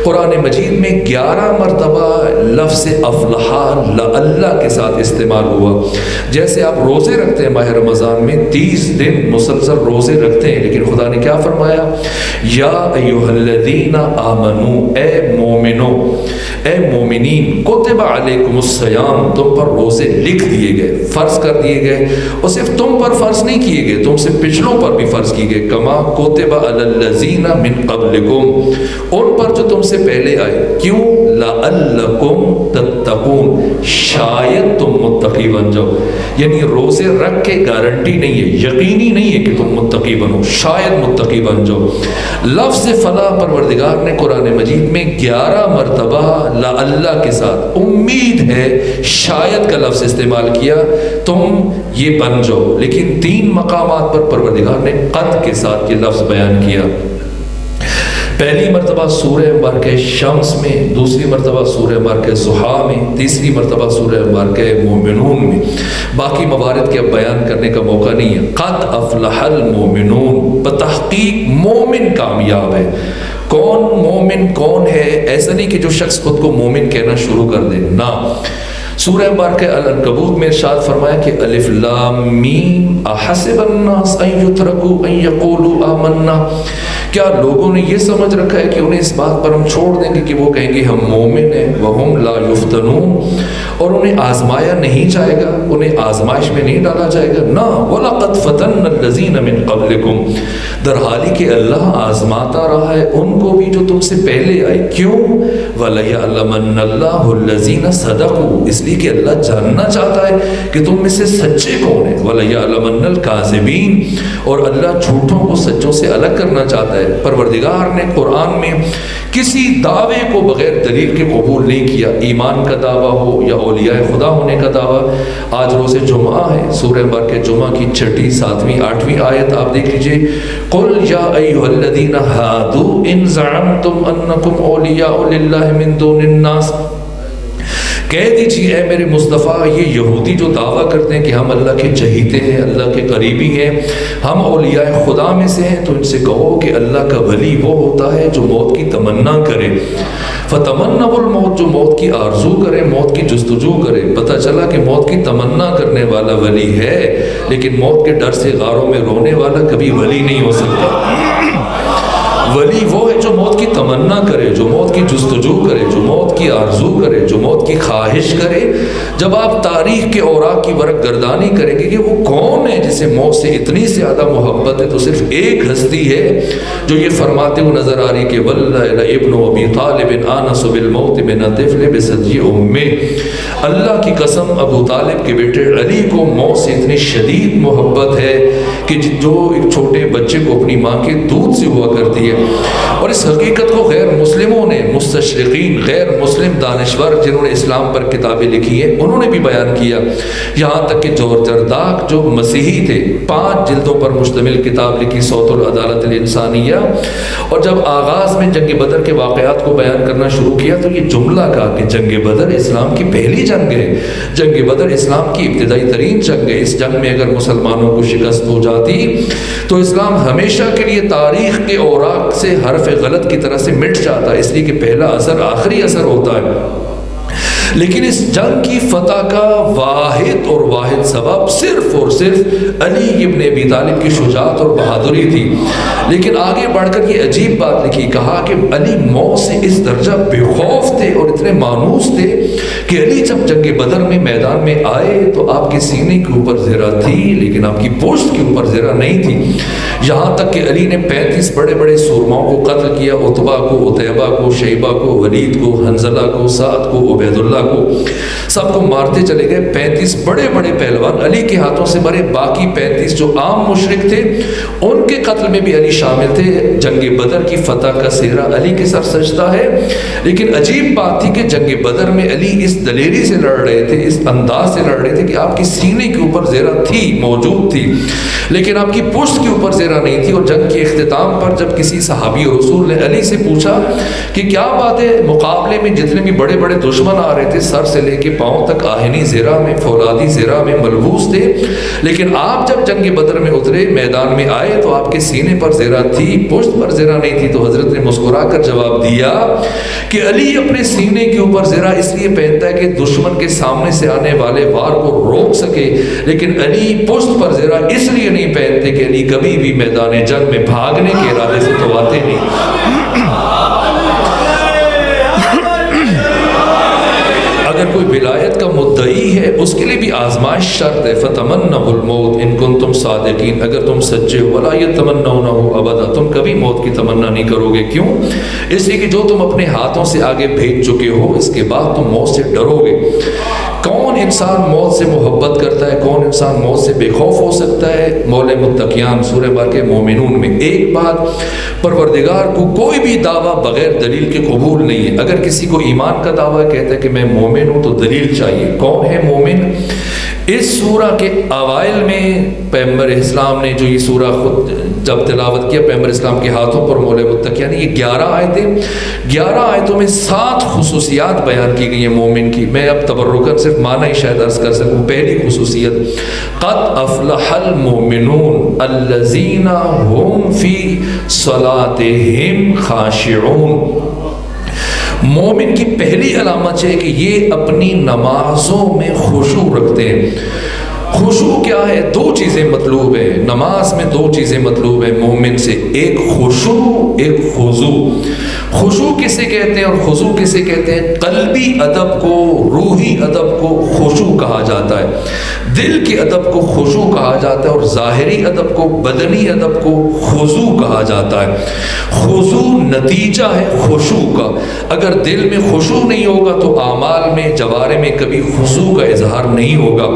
قرآن مجید میں 11 مرتبہ لفظ افلح اللہ کے ساتھ استعمال ہوا۔ جیسے آپ روزے رکھتے ہیں ماہ رمضان میں 30 دن مسلسل روزے رکھتے ہیں، لیکن خدا نے کیا فرمایا؟ یا ایھا الذین آمنو، اے مومنو، اے مومنین، کتب علیکم الصیام، تم پر روزے لکھ دیے گئے، فرض کر دیے گئے، اور صرف تم پر فرض نہیں کیے گئے، تم سے پچھلوں پر بھی فرض کیے گئے، کما کتب علی الذین من قبلکم، ان پر جو تم سے پہلے آئے۔ کیوں؟ لعلکم تتقون، شاید تم متقی بن جاؤ۔ یعنی روزے رکھ کے گارنٹی نہیں ہے، یقینی نہیں ہے کہ تم متقی بنو، شاید متقی بن جاؤ۔ لفظ فلاح پروردگار نے قرآن مجید میں 11 مرتبہ لعل کے ساتھ امید ہے شاید کا لفظ استعمال کیا، تم یہ بن جاؤ، لیکن 3 مقامات پر پروردگار نے قد کے ساتھ یہ لفظ بیان کیا۔ پہلی مرتبہ سورہ مبارکہ شمس میں، دوسری مرتبہ سورہ مبارکہ ضحیٰ میں، تیسری مرتبہ سورہ مبارکہ مومنون میں۔ باقی موارد کے اب بیان کرنے کا موقع نہیں ہے۔ قد افلح المؤمنون، بتحقیق مومن کامیاب ہے۔ کون مومن کون ہے؟ ایسا نہیں کہ جو شخص خود کو مومن کہنا شروع کر دے، نہ۔ سورہ مبارکہ العنکبوت میں ارشاد فرمایا کہ الف لام میم احسب الناس ان یترکوا ان یقولوا آمنا، کیا لوگوں نے یہ سمجھ رکھا ہے کہ انہیں اس بات پر ہم چھوڑ دیں گے کہ وہ کہیں گے ہم مومن ہیں، وہم لا یفتنون، اور انہیں آزمایا نہیں جائے گا، انہیں آزمائش میں نہیں ڈالا جائے گا، نہ۔ وَلَقَدْ فَتَنَّ الَّذِينَ مِن قَبْلِكُمْ، در حالی کہ اللہ آزماتا رہا ہے ان کو بھی جو تم سے پہلے آئے۔ کیوں؟ وَلَيَعْلَمَنَّ اللَّهُ الَّذِينَ صَدَقُوا، اس لیے کہ اللہ جاننا چاہتا ہے کہ تم میں سے سچے کون ہیں۔ وَلَيَعْلَمَنَّ الْكَاذِبِينَ، اور اللہ جھوٹوں کو سچوں سے الگ کرنا چاہتا ہے۔ ہے۔ پروردگار نے قرآن میں کسی دعوے کو بغیر دلیل کے قبول نہیں کیا، ایمان کا دعویٰ ہو یا اولیاء خدا ہونے کا دعویٰ۔ آج روز جمعہ ہے، سورہ مبارکہ جمعہ کی 6، 7، 8 آیت آپ دیکھ لیجئے، قل یا ایھا الذین ھادوا ان زعمتم انکم اولیاء للہ من دون الناس، کہہ دیجیے اے میرے مصطفیٰ، یہ یہودی جو دعویٰ کرتے ہیں کہ ہم اللہ کے چہیتے ہیں، اللہ کے قریبی ہیں، ہم اولیاء خدا میں سے ہیں، تو ان سے کہو کہ اللہ کا ولی وہ ہوتا ہے جو موت کی تمنا کرے، فتمنوا الموت، جو موت کی آرزو کرے، موت کی جستجو کرے۔ پتہ چلا کہ موت کی تمنا کرنے والا ولی ہے، لیکن موت کے ڈر سے غاروں میں رونے والا کبھی ولی نہیں ہو سکتا۔ ولی وہ ہے جو موت کی تمنا کرے، جو موت کی جستجو کرے، جو موت کی آرزو کرے، جو موت کی خواہش کرے۔ جب آپ تاریخ کے اوراق کی ورق گردانی کریں گے کہ وہ کون ہے جسے موت سے اتنی زیادہ محبت ہے، تو صرف ایک ہستی ہے جو یہ فرماتے ہوئے نظر آ رہی کہ واللہ ابن ابی طالب آنس بالموت من الطفل بثدی امہ، اللہ کی قسم ابو طالب کے بیٹے علی کو موت سے اتنی شدید محبت ہے کہ جو ایک چھوٹے بچے کو اپنی ماں کے دودھ سے ہوا کرتی ہے۔ اور اس حقیقت کو غیر مسلموں نے، مستشرقین، غیر مسلم دانشور جنہوں نے اسلام پر کتابیں لکھی ہیں، انہوں نے بھی بیان کیا، یہاں تک کہ جورج جرداق جو مسیحی تھے، 5 جلدوں پر مشتمل کتاب لکھی صوت العدالت الانسانیہ، اور جب آغاز میں جنگ بدر کے واقعات کو بیان کرنا شروع کیا تو یہ جملہ کہا کہ جنگ بدر اسلام کی پہلی جنگ ہے، جنگ بدر اسلام کی ابتدائی ترین جنگ ہے، اس جنگ میں اگر مسلمانوں کو شکست ہو جاتی تو اسلام ہمیشہ کے لیے تاریخ کے اوراق سے حرف غلط کی طرح سے مٹ جاتا ہے، اس لیے کہ پہلا اثر آخری اثر ہوتا ہے۔ لیکن اس جنگ کی فتح کا واحد سبب صرف اور صرف علی ابن ابی طالب کی شجاعت اور بہادری تھی۔ لیکن آگے بڑھ کر یہ عجیب بات لکھی، کہا کہ علی موت سے اس درجہ بے خوف تھے اور اتنے مانوس تھے کہ علی جب جنگ بدر میں میدان میں آئے تو آپ کے سینے کے اوپر زرہ تھی لیکن آپ کی پشت کے اوپر زرہ نہیں تھی، یہاں تک کہ علی نے 35 بڑے بڑے سورماؤں کو قتل کیا، عتبہ کو، عتیبہ کو، شیبہ کو، ولید کو، حنظلہ کو، سعد کو، عبید اللہ کو، سب کو مارتے چلے گئے۔ 35 بڑے بڑے پہلوان علی کے ہاتھوں سے مرے، باقی 35 جو عام مشرک تھے ان کے قتل میں بھی علی شامل تھے۔ جنگ بدر کی فتح کا سہرا علی کے سر سجدہ ہے، لیکن عجیب بات تھی کہ جنگ بدر میں علی اس دلیری سے لڑ رہے تھے، اس انداز سے لڑ رہے تھے کہ آپ کی سینے کے اوپر زرہ تھی، موجود تھی، لیکن آپ کی پشت کے اوپر زرہ نہیں تھی۔ اور جنگ کے اختتام پر جب کسی صحابی اور رسول نے علی سے پوچھا کہ کیا بات ہے، مقابلے میں جتنے بھی بڑے بڑے دشمن آ رہے تھے سر سے لے کے پاؤں تک آہنی زرہ میں، فولادی زرہ میں ملبوس تھے، لیکن آپ جب جنگ بدر میں اترے، میدان میں آئے تو آپ کے سینے پر زرہ تھی، پشت پر زرہ نہیں تھی۔ تو حضرت نے مسکرا کر جواب دیا کہ علی اپنے سینے کے اوپر زرہ اس لیے پہنتا ہے کہ دشمن کے سامنے سے آنے والے وار کو روک سکے، لیکن علی پشت پر زرہ اس لیے نہیں پہنتے کہ علی کبھی بھی میدان جنگ میں بھاگنے کے ارادے سے تو آتے نہیں۔ اگر کوئی ولایت کا مدعی ہے اس کے لیے بھی آزمائش شرط ہے، فتمنوا الموت ان کنتم صادقین، اگر تم سچے ہو، ولا یتمنونہ ابدا، تم کبھی موت کی تمنا نہیں کرو گے۔ کیوں؟ اس لیے کہ جو تم اپنے ہاتھوں سے آگے بھیج چکے ہو اس کے بعد تم موت سے ڈرو گے۔ کون انسان موت سے محبت کرتا ہے، کون انسان موت سے بے خوف ہو سکتا ہے؟ مولے متقیان سورہ بارکہ مومنون میں ایک بات، پروردگار کو کوئی بھی دعویٰ بغیر دلیل کے قبول نہیں ہے۔ اگر کسی کو ایمان کا دعویٰ کہتا ہے کہ میں مومن ہوں تو دلیل چاہیے۔ کون ہے مومن؟ اس سورہ کے اوائل میں پیغمبر اسلام نے جو یہ سورہ خود جب تلاوت کیا، پیغمبر اسلام کے ہاتھوں پر مولے متقیان، یہ 11 آیتیں، 11 آیتوں میں 7 خصوصیات بیان کی گئی ہیں مومن کی۔ میں اب تبرکاً صرف معنی ہی شاید عرض کر سکوں۔ پہلی خصوصیت، قد افلح المؤمنون الذین هم فی صلاتہم خاشعون۔ مومن کی پہلی علامت ہے کہ یہ اپنی نمازوں میں خشوع رکھتے ہیں۔ خشوع کیا ہے؟ 2 چیزیں مطلوب ہے نماز میں، 2 چیزیں مطلوب ہے مومن سے، ایک خشوع، ایک خضوع۔ خشوع کسے کہتے ہیں اور خضوع کسے کہتے ہیں؟ قلبی ادب کو، روحی ادب کو خشوع کہا جاتا ہے، دل کے ادب کو خشوع کہا جاتا ہے، اور ظاہری ادب کو، بدنی ادب کو خضوع کہا جاتا ہے۔ خضوع نتیجہ ہے خشوع کا۔ اگر دل میں خشوع نہیں ہوگا تو اعمال میں، جوارح میں کبھی خضوع کا اظہار نہیں ہوگا۔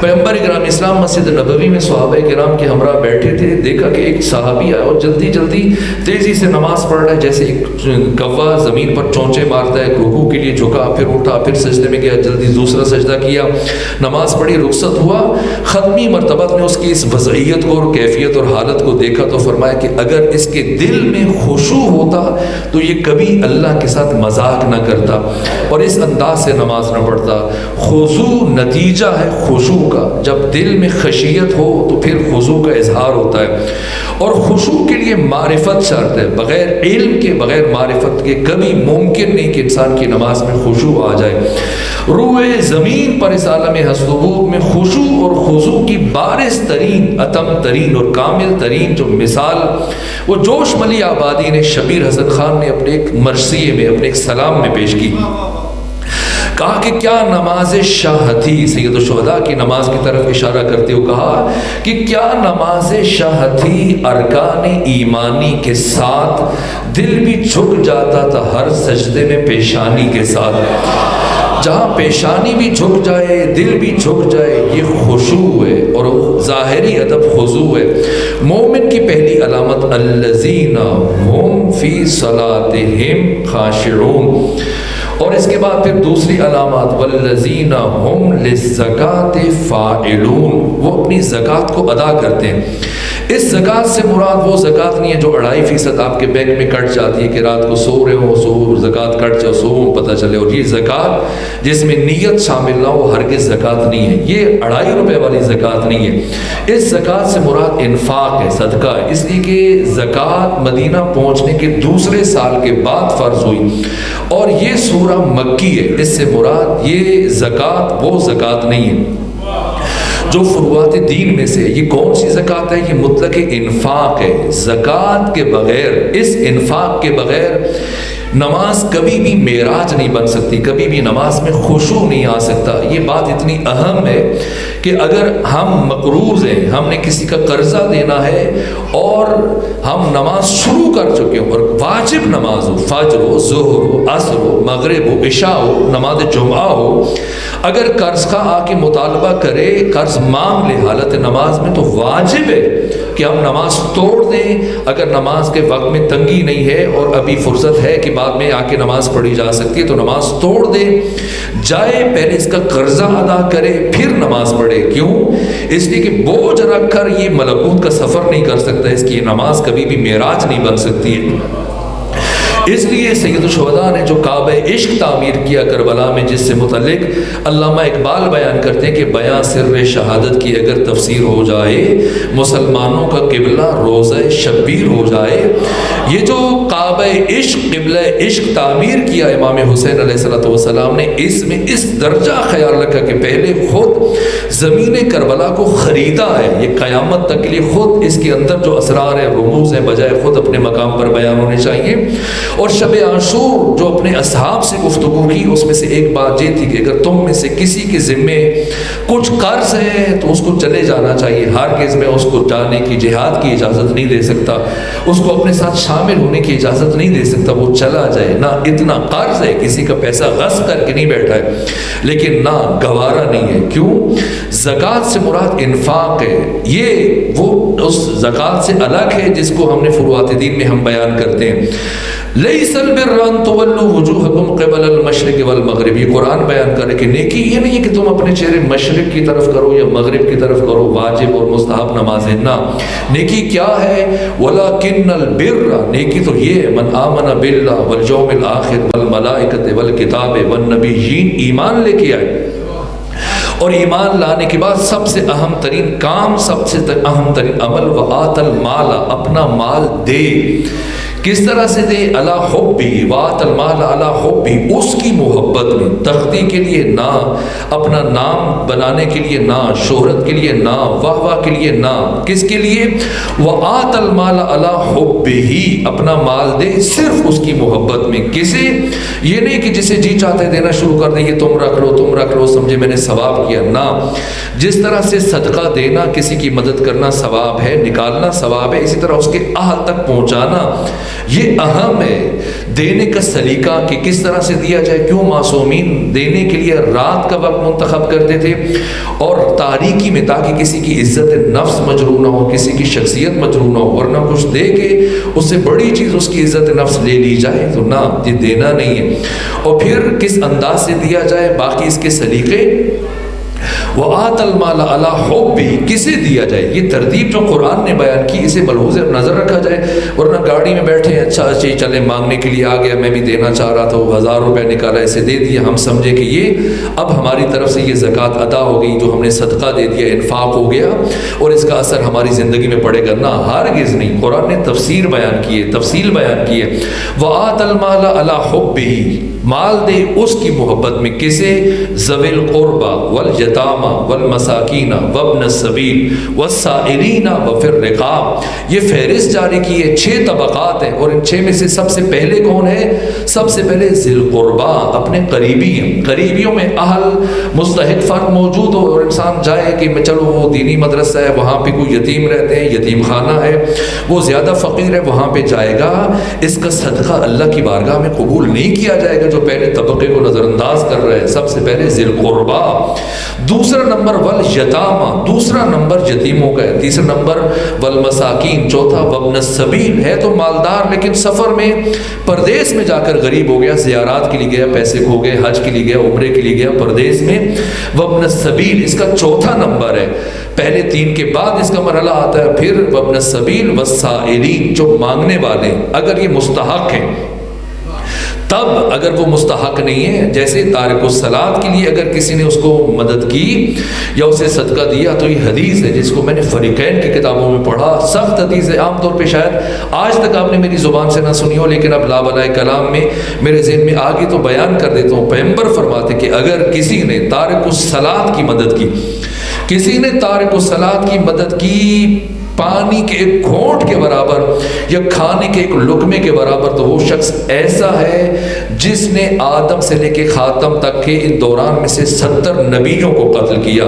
پیغمبر پیغمبر کرام اسلام مسجد نبوی میں صحابہ کرام کے ہمراہ بیٹھے تھے، دیکھا کہ ایک صحابی آیا اور جلدی جلدی تیزی سے نماز پڑھ رہا ہے، جیسے ایک کوا زمین پر چونچے مارتا ہے، رکوع کے لیے جھکا، پھر اٹھا، پھر سجدے میں گیا، جلدی دوسرا سجدہ کیا، نماز پڑھی، رخصت ہوا۔ ختمی مرتبہ نے اس کی اس وضعیت کو اور کیفیت اور حالت کو دیکھا تو فرمایا کہ اگر اس کے دل میں خشوع ہوتا تو یہ کبھی اللہ کے ساتھ مذاق نہ کرتا اور اس انداز سے نماز نہ پڑھتا۔ خضوع نتیجہ ہے خشوع کا، جب دل میں خشیت ہو تو پھر خضوع کا اظہار ہوتا ہے، اور خشوع کے لیے معرفت شرط ہے، بغیر علم کے، بغیر معرفت کے کبھی ممکن نہیں کہ انسان کی نماز میں خشوع آ جائے۔ روئے زمین پر اس عالم حسبوب میں خشوع اور خضوع کی بارز ترین، اتم ترین اور کامل ترین جو مثال وہ جوش ملی آبادی نے شبیر حسن خان نے اپنے ایک مرثیے میں، اپنے ایک سلام میں پیش کی۔ کہا کہ کیا نماز شاہدی، سید الشہداء کی نماز کی طرف اشارہ کرتے ہوئے کہا کہ کیا نماز شاہدی ارکان ایمانی کے ساتھ دل بھی جھک جاتا تھا ہر سجدے میں پیشانی کے ساتھ۔ جہاں پیشانی بھی جھک جائے، دل بھی جھک جائے، یہ خشوع ہے اور ظاہری ادب خضوع ہے۔ مومن کی پہلی علامت الذین هم فی صلاتہم خاشعون، اور اس کے بعد پھر دوسری علامات والذین هم للزکاۃ فاعلون، وہ اپنی زکوٰۃ کو ادا کرتے ہیں۔ اس زکوٰۃ سے مراد وہ زکوٰۃ نہیں ہے جو 2.5% آپ کے بینک میں کٹ جاتی ہے کہ رات کو سو رہے ہو، سو زکوٰۃ کٹ جائے، سو پتہ چلے، اور یہ زکوٰۃ جس میں نیت شامل نہ ہو ہرگز زکوٰۃ نہیں ہے، یہ 2.5 روپے والی زکوٰۃ نہیں ہے۔ اس زکوٰۃ سے مراد انفاق ہے، صدقہ ہے، اس لیے کہ زکوٰۃ مدینہ پہنچنے کے دوسرے سال کے بعد فرض ہوئی، اور یہ سورہ مکی ہے، اس سے مراد یہ زکوٰۃ وہ زکوٰۃ نہیں ہے جو فروعات دین میں سے۔ یہ کون سی زکوٰۃ ہے؟ یہ مطلق انفاق ہے۔ زکوٰۃ کے بغیر، اس انفاق کے بغیر نماز کبھی بھی معراج نہیں بن سکتی، کبھی بھی نماز میں خشوع نہیں آ سکتا۔ یہ بات اتنی اہم ہے کہ اگر ہم مقروض ہیں، ہم نے کسی کا قرضہ دینا ہے اور ہم نماز شروع کر چکے ہوں، اور واجب نماز ہو، فجر ہو، ظہر ہو، عصر ہو، مغرب ہو، عشاء ہو، نماز جمعہ ہو، اگر قرض کا آ کے مطالبہ کرے، قرض مانگ لے حالت نماز میں، تو واجب ہے کہ ہم نماز توڑ دیں۔ اگر نماز کے وقت میں تنگی نہیں ہے اور ابھی فرصت ہے کہ بعد میں آ کے نماز پڑھی جا سکتی ہے تو نماز توڑ دے جائے، پہلے اس کا قرضہ ادا کرے پھر نماز پڑھے۔ کیوں؟ اس لیے کہ بوجھ رکھ کر یہ ملکوت کا سفر نہیں کر سکتا، اس کی نماز کبھی بھی معراج نہیں بن سکتی ہے۔ اس لیے سید الشہداء نے جو کعبہ عشق تعمیر کیا کربلا میں، جس سے متعلق علامہ اقبال بیان کرتے ہیں کہ بیاں سر شہادت کی اگر تفسیر ہو جائے، مسلمانوں کا قبلہ روضہ شبیر ہو جائے۔ یہ جو کعبہ عشق، قبلہ عشق تعمیر کیا امام حسین علیہ السلام نے، اس میں اس درجہ خیال رکھا کہ پہلے خود زمین کربلا کو خریدا ہے، یہ قیامت تک کے لیے خود اس کے اندر جو اسرار ہیں، رموز ہیں، بجائے خود اپنے مقام پر بیان ہونے چاہیے۔ اور شب عاشور جو اپنے اصحاب سے گفتگو کی، اس میں سے ایک بات یہ تھی کہ اگر تم میں سے کسی کے ذمے کچھ قرض ہے تو اس کو چلے جانا چاہیے، ہرگز میں اس کو جانے کی، جہاد کی اجازت نہیں دے سکتا، اس کو اپنے ساتھ شامل ہونے کی اجازت نہیں دے سکتا، وہ چلا جائے۔ نہ اتنا قرض ہے، کسی کا پیسہ غصب کر کے نہیں بیٹھا ہے، لیکن نہ گوارا نہیں ہے۔ کیوں؟ زکوٰۃ سے مراد انفاق ہے، یہ وہ اس زکوٰۃ سے الگ ہے جس کو ہم نے فروعات دین میں ہم بیان کرتے ہیں۔ لیس البر ان تولوا وجوہکم قبل المشرق والمغرب، یہ قرآن بیان کرے کہ نیکی یہ نہیں ہے کہ تم اپنے چہرے مشرق کی طرف کرو یا مغرب کی طرف کرو، واجب اور مستحب نمازیں، نہ۔ نیکی کیا ہے؟ ولکن البر، نیکی تو یہ ہے من آمن باللہ والیوم الآخر والملائکۃ والکتاب والنبیین، ایمان لے کے آئے، اور ایمان لانے کے بعد سب سے اہم ترین کام، سب سے اہم ترین عمل وآت المال، اپنا مال دے۔ کس طرح سے دے؟ علی حبی، وآت المال علی حبی، اس کی محبت میں، تختی کے لیے نہ، اپنا نام بنانے کے لیے نہ، شہرت کے لیے نہ، واہ واہ کے لیے نہ، کس کے لیے؟ وآت المال علی حبی، اپنا مال دے صرف اس کی محبت میں۔ کسے؟ یہ نہیں کہ جسے جی چاہتے دینا شروع کر دیں، یہ تم رکھ لو، تم رکھ لو، سمجھے میں نے ثواب کیا، نہ۔ جس طرح سے صدقہ دینا، کسی کی مدد کرنا ثواب ہے، نکالنا ثواب ہے، اسی طرح اس کے اہل تک پہنچانا یہ اہم ہے دینے کا سلیقہ کہ کس طرح سے دیا جائے. کیوں معصومین دینے کے لیے رات کا وقت منتخب کرتے تھے اور تاریکی میں, تاکہ کسی کی عزت نفس مجروح نہ ہو, کسی کی شخصیت مجروح نہ ہو, ورنہ کچھ دے کے اس سے بڑی چیز اس کی عزت نفس لے لی جائے تو نہ, یہ دینا نہیں ہے. اور پھر کس انداز سے دیا جائے, باقی اس کے سلیقے. وَآتَ الْمَالَ عَلَىٰ حُبِّهِ, کسے دیا جائے, یہ ترتیب جو قرآن نے بیان کی اسے ملحوظ نظر رکھا جائے. ورنہ گاڑی میں بیٹھے ہیں, اچھا چلے مانگنے کے لیے آ گیا, میں بھی دینا چاہ رہا تھا, 1000 روپے نکالا, اسے دے دیا, ہم سمجھے کہ یہ اب ہماری طرف سے یہ زکوٰۃ ادا ہو گئی, جو ہم نے صدقہ دے دیا, انفاق ہو گیا اور اس کا اثر ہماری زندگی میں پڑے گا. نہ, ہرگز نہیں. قرآن نے تفسیر بیان کی ہے, تفصیل بیان کی ہے. وَآتَ الْمَالَ عَلَىٰ حُبِّهِ, مال دے اس کی محبت میں. کسے؟ ذوی القربى والیتامى والمساکین وابن السبیل والسائلین وفی الرقاب. یہ فہرست جاری کی ہے, 6 طبقات ہیں اور ان 6 میں سے سب سے پہلے کون ہے؟ سب سے پہلے ذی القربى, اپنے قریبی ہیں. قریبیوں میں اہل مستحق فرد موجود ہو اور انسان جائے کہ میں چلو وہ دینی مدرسہ ہے, وہاں پہ کوئی یتیم رہتے ہیں, یتیم خانہ ہے, وہ زیادہ فقیر ہے, وہاں پہ جائے گا, اس کا صدقہ اللہ کی بارگاہ میں قبول نہیں کیا جائے گا. جو پہلے طبقے کو نظر انداز کر رہے ہیں, سب سے پہلے ذی القربى. دوسرا نمبر والیتامى, دوسرا نمبر یتیموں کا ہے. تیسرا نمبر والمساکین, چوتھا وابن السبیل, ہے تو مالدار لیکن سفر میں پردیس میں جا کر غریب ہو گیا, زیارات کے لیے گیا, پیسے کھو گئے, حج کے لیے گیا, عمرے کے لیے گیا, پردیس میں. وابن السبیل اس کا چوتھا نمبر ہے. پہلے 3 کے بعد اس کا مرحلہ آتا ہے پھر وابن السبیل والسائلین, جو مانگنے والے. اگر یہ مستحق ہیں تب, اگر وہ مستحق نہیں ہے, جیسے تارک الصلاۃ کے لیے اگر کسی نے اس کو مدد کی یا اسے صدقہ دیا, تو یہ حدیث ہے جس کو میں نے فریقین کی کتابوں میں پڑھا, سخت حدیث ہے. عام طور پہ شاید آج تک آپ نے میری زبان سے نہ سنی ہو, لیکن اب لابلائے کلام میں میرے ذہن میں آگے تو بیان کر دیتا ہوں. پیغمبر فرماتے کہ اگر کسی نے تارک الصلاۃ کی مدد کی, کسی نے تارک الصلاۃ کی مدد کی پانی کے ایک گھونٹ کے برابر یا کھانے کے ایک لقمے کے برابر, تو وہ شخص ایسا ہے جس نے آدم سے لے کے خاتم تک کے ان دوران میں سے 70 نبیوں کو قتل کیا.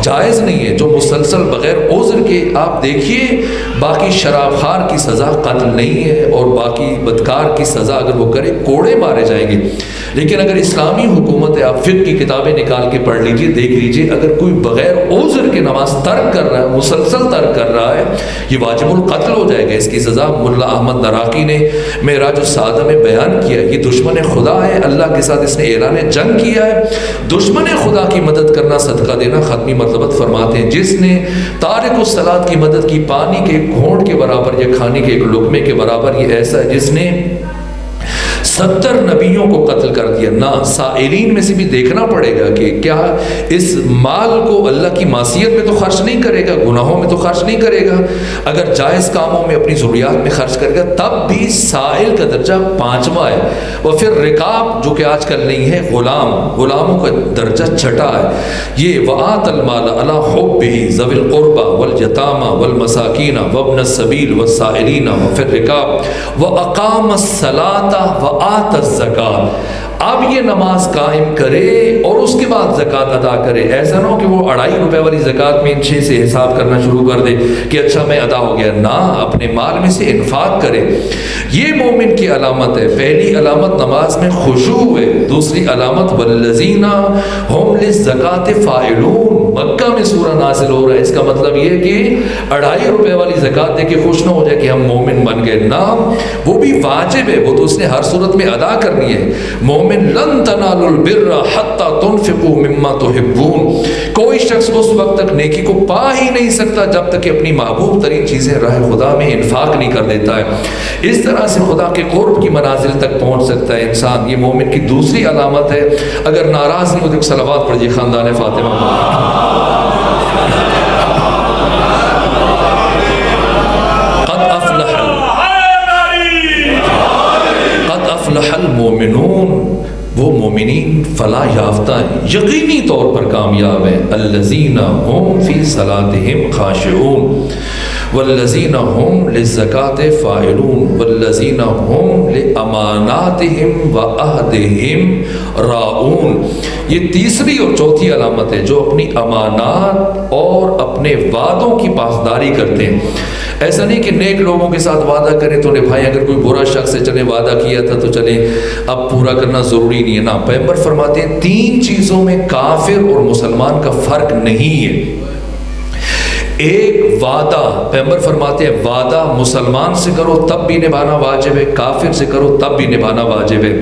جائز نہیں ہے جو مسلسل بغیر عذر کے, آپ دیکھیے باقی شراب خار کی سزا قتل نہیں ہے, اور باقی بدکار کی سزا اگر وہ کرے کوڑے مارے جائیں گے. لیکن اگر اسلامی حکومت ہے, آپ فقہ کی کتابیں نکال کے پڑھ لیجئے, دیکھ لیجئے, اگر کوئی بغیر عذر کے نماز ترک کر رہا ہے, مسلسل ترک کر رہا ہے, یہ واجب القتل ہو جائے گا. اس کی سزا ملا احمد نراقی نے معراج السعادہ میں بیان کیا. یہ دشمن خدا ہے, اللہ کے ساتھ اس نے اعلان جنگ کیا ہے. دشمن خدا کی مدد کرنا, صدقہ دینا, ختمی مرتبت فرماتے ہیں جس نے تارک الصلاۃ کی مدد کی پانی کے ایک گھونٹ کے برابر یا کھانے کے ایک لقمے کے برابر, یہ ایسا ہے جس نے 70 نبیوں کو قتل کر دیا. نہ, سائلین میں سے بھی دیکھنا پڑے گا کہ کیا اس مال کو اللہ کی معصیت میں تو خرچ نہیں کرے گا, گناہوں میں تو خرچ نہیں کرے گا. اگر جائز کاموں میں اپنی ضروریات میں خرچ کرے گا تب بھی سائل کا درجہ 5واں ہے. اور پھر رقاب, جو کہ آج کل نہیں ہے, غلام, غلاموں کا درجہ 6واں ہے. یہ وآت المال علی حبہ ذوی القربى والیتامى والمساکین وابن السبیل والسائلین وفی الرقاب واقام الصلاۃ وآت الزکاۃ. اب یہ نماز قائم کرے اور اس کے بعد زکوٰۃ ادا کرے. ایسا نہ ہو کہ وہ 2.5 روپے والی زکوٰۃ میں 6 سے حساب کرنا شروع کر دے کہ اچھا میں ادا ہو گیا. نہ, اپنے مال میں سے انفاق کرے. یہ مومن کی علامت ہے. پہلی علامت نماز میں خشوع ہے. دوسری علامت والذین هم للزکاۃ فاعلون. مکہ میں سورہ نازل ہو رہا ہے, اس کا مطلب یہ ہے کہ 2.5 روپے والی زکوٰۃ دے کے خوش نہ ہو جائے کہ ہم مومن بن گئے. نہ, وہ بھی واجب ہے, وہ تو اس نے ہر صورت میں ادا کرنی ہے. مومن لن تنالوا البر حتى تنفقوا مما تحبون. کوئی شخص اس وقت تک نیکی کو پا ہی نہیں سکتا جب تک کہ اپنی محبوب ترین چیزیں راہ خدا میں انفاق نہیں کر دیتا ہے. اس طرح سے خدا کے قرب کی منازل تک پہنچ سکتا ہے انسان. یہ مومن کی دوسری علامت ہے. اگر ناراض نہیں ہو تو صلوات پڑھیے خاندان فاطمہ. قد افلح المؤمنون, وہ مومنین فلاح یافتہ ہیں, یقینی طور پر کامیاب ہیں. الذین هم فی صلاتهم خاشعون والذین هم للزکاۃ فاعلون والذین هم لاماناتهم وعہدهم راعون. یہ تیسری اور چوتھی علامت ہے, جو اپنی امانات اور اپنے وعدوں کی پاسداری کرتے ہیں. ایسا نہیں کہ نیک لوگوں کے ساتھ وعدہ کریں تو نبھائیں، اگر کوئی برا شخص سے چلے وعدہ کیا تھا تو چلیں اب پورا کرنا ضروری نہیں ہے. نا، پیغمبر فرماتے ہیں 3 چیزوں میں کافر اور مسلمان کا فرق نہیں ہے. ایک وعدہ، پیغمبر فرماتے ہیں وعدہ مسلمان سے کرو تب بھی نبھانا واجب ہے، کافر سے کرو تب بھی نبھانا واجب ہے.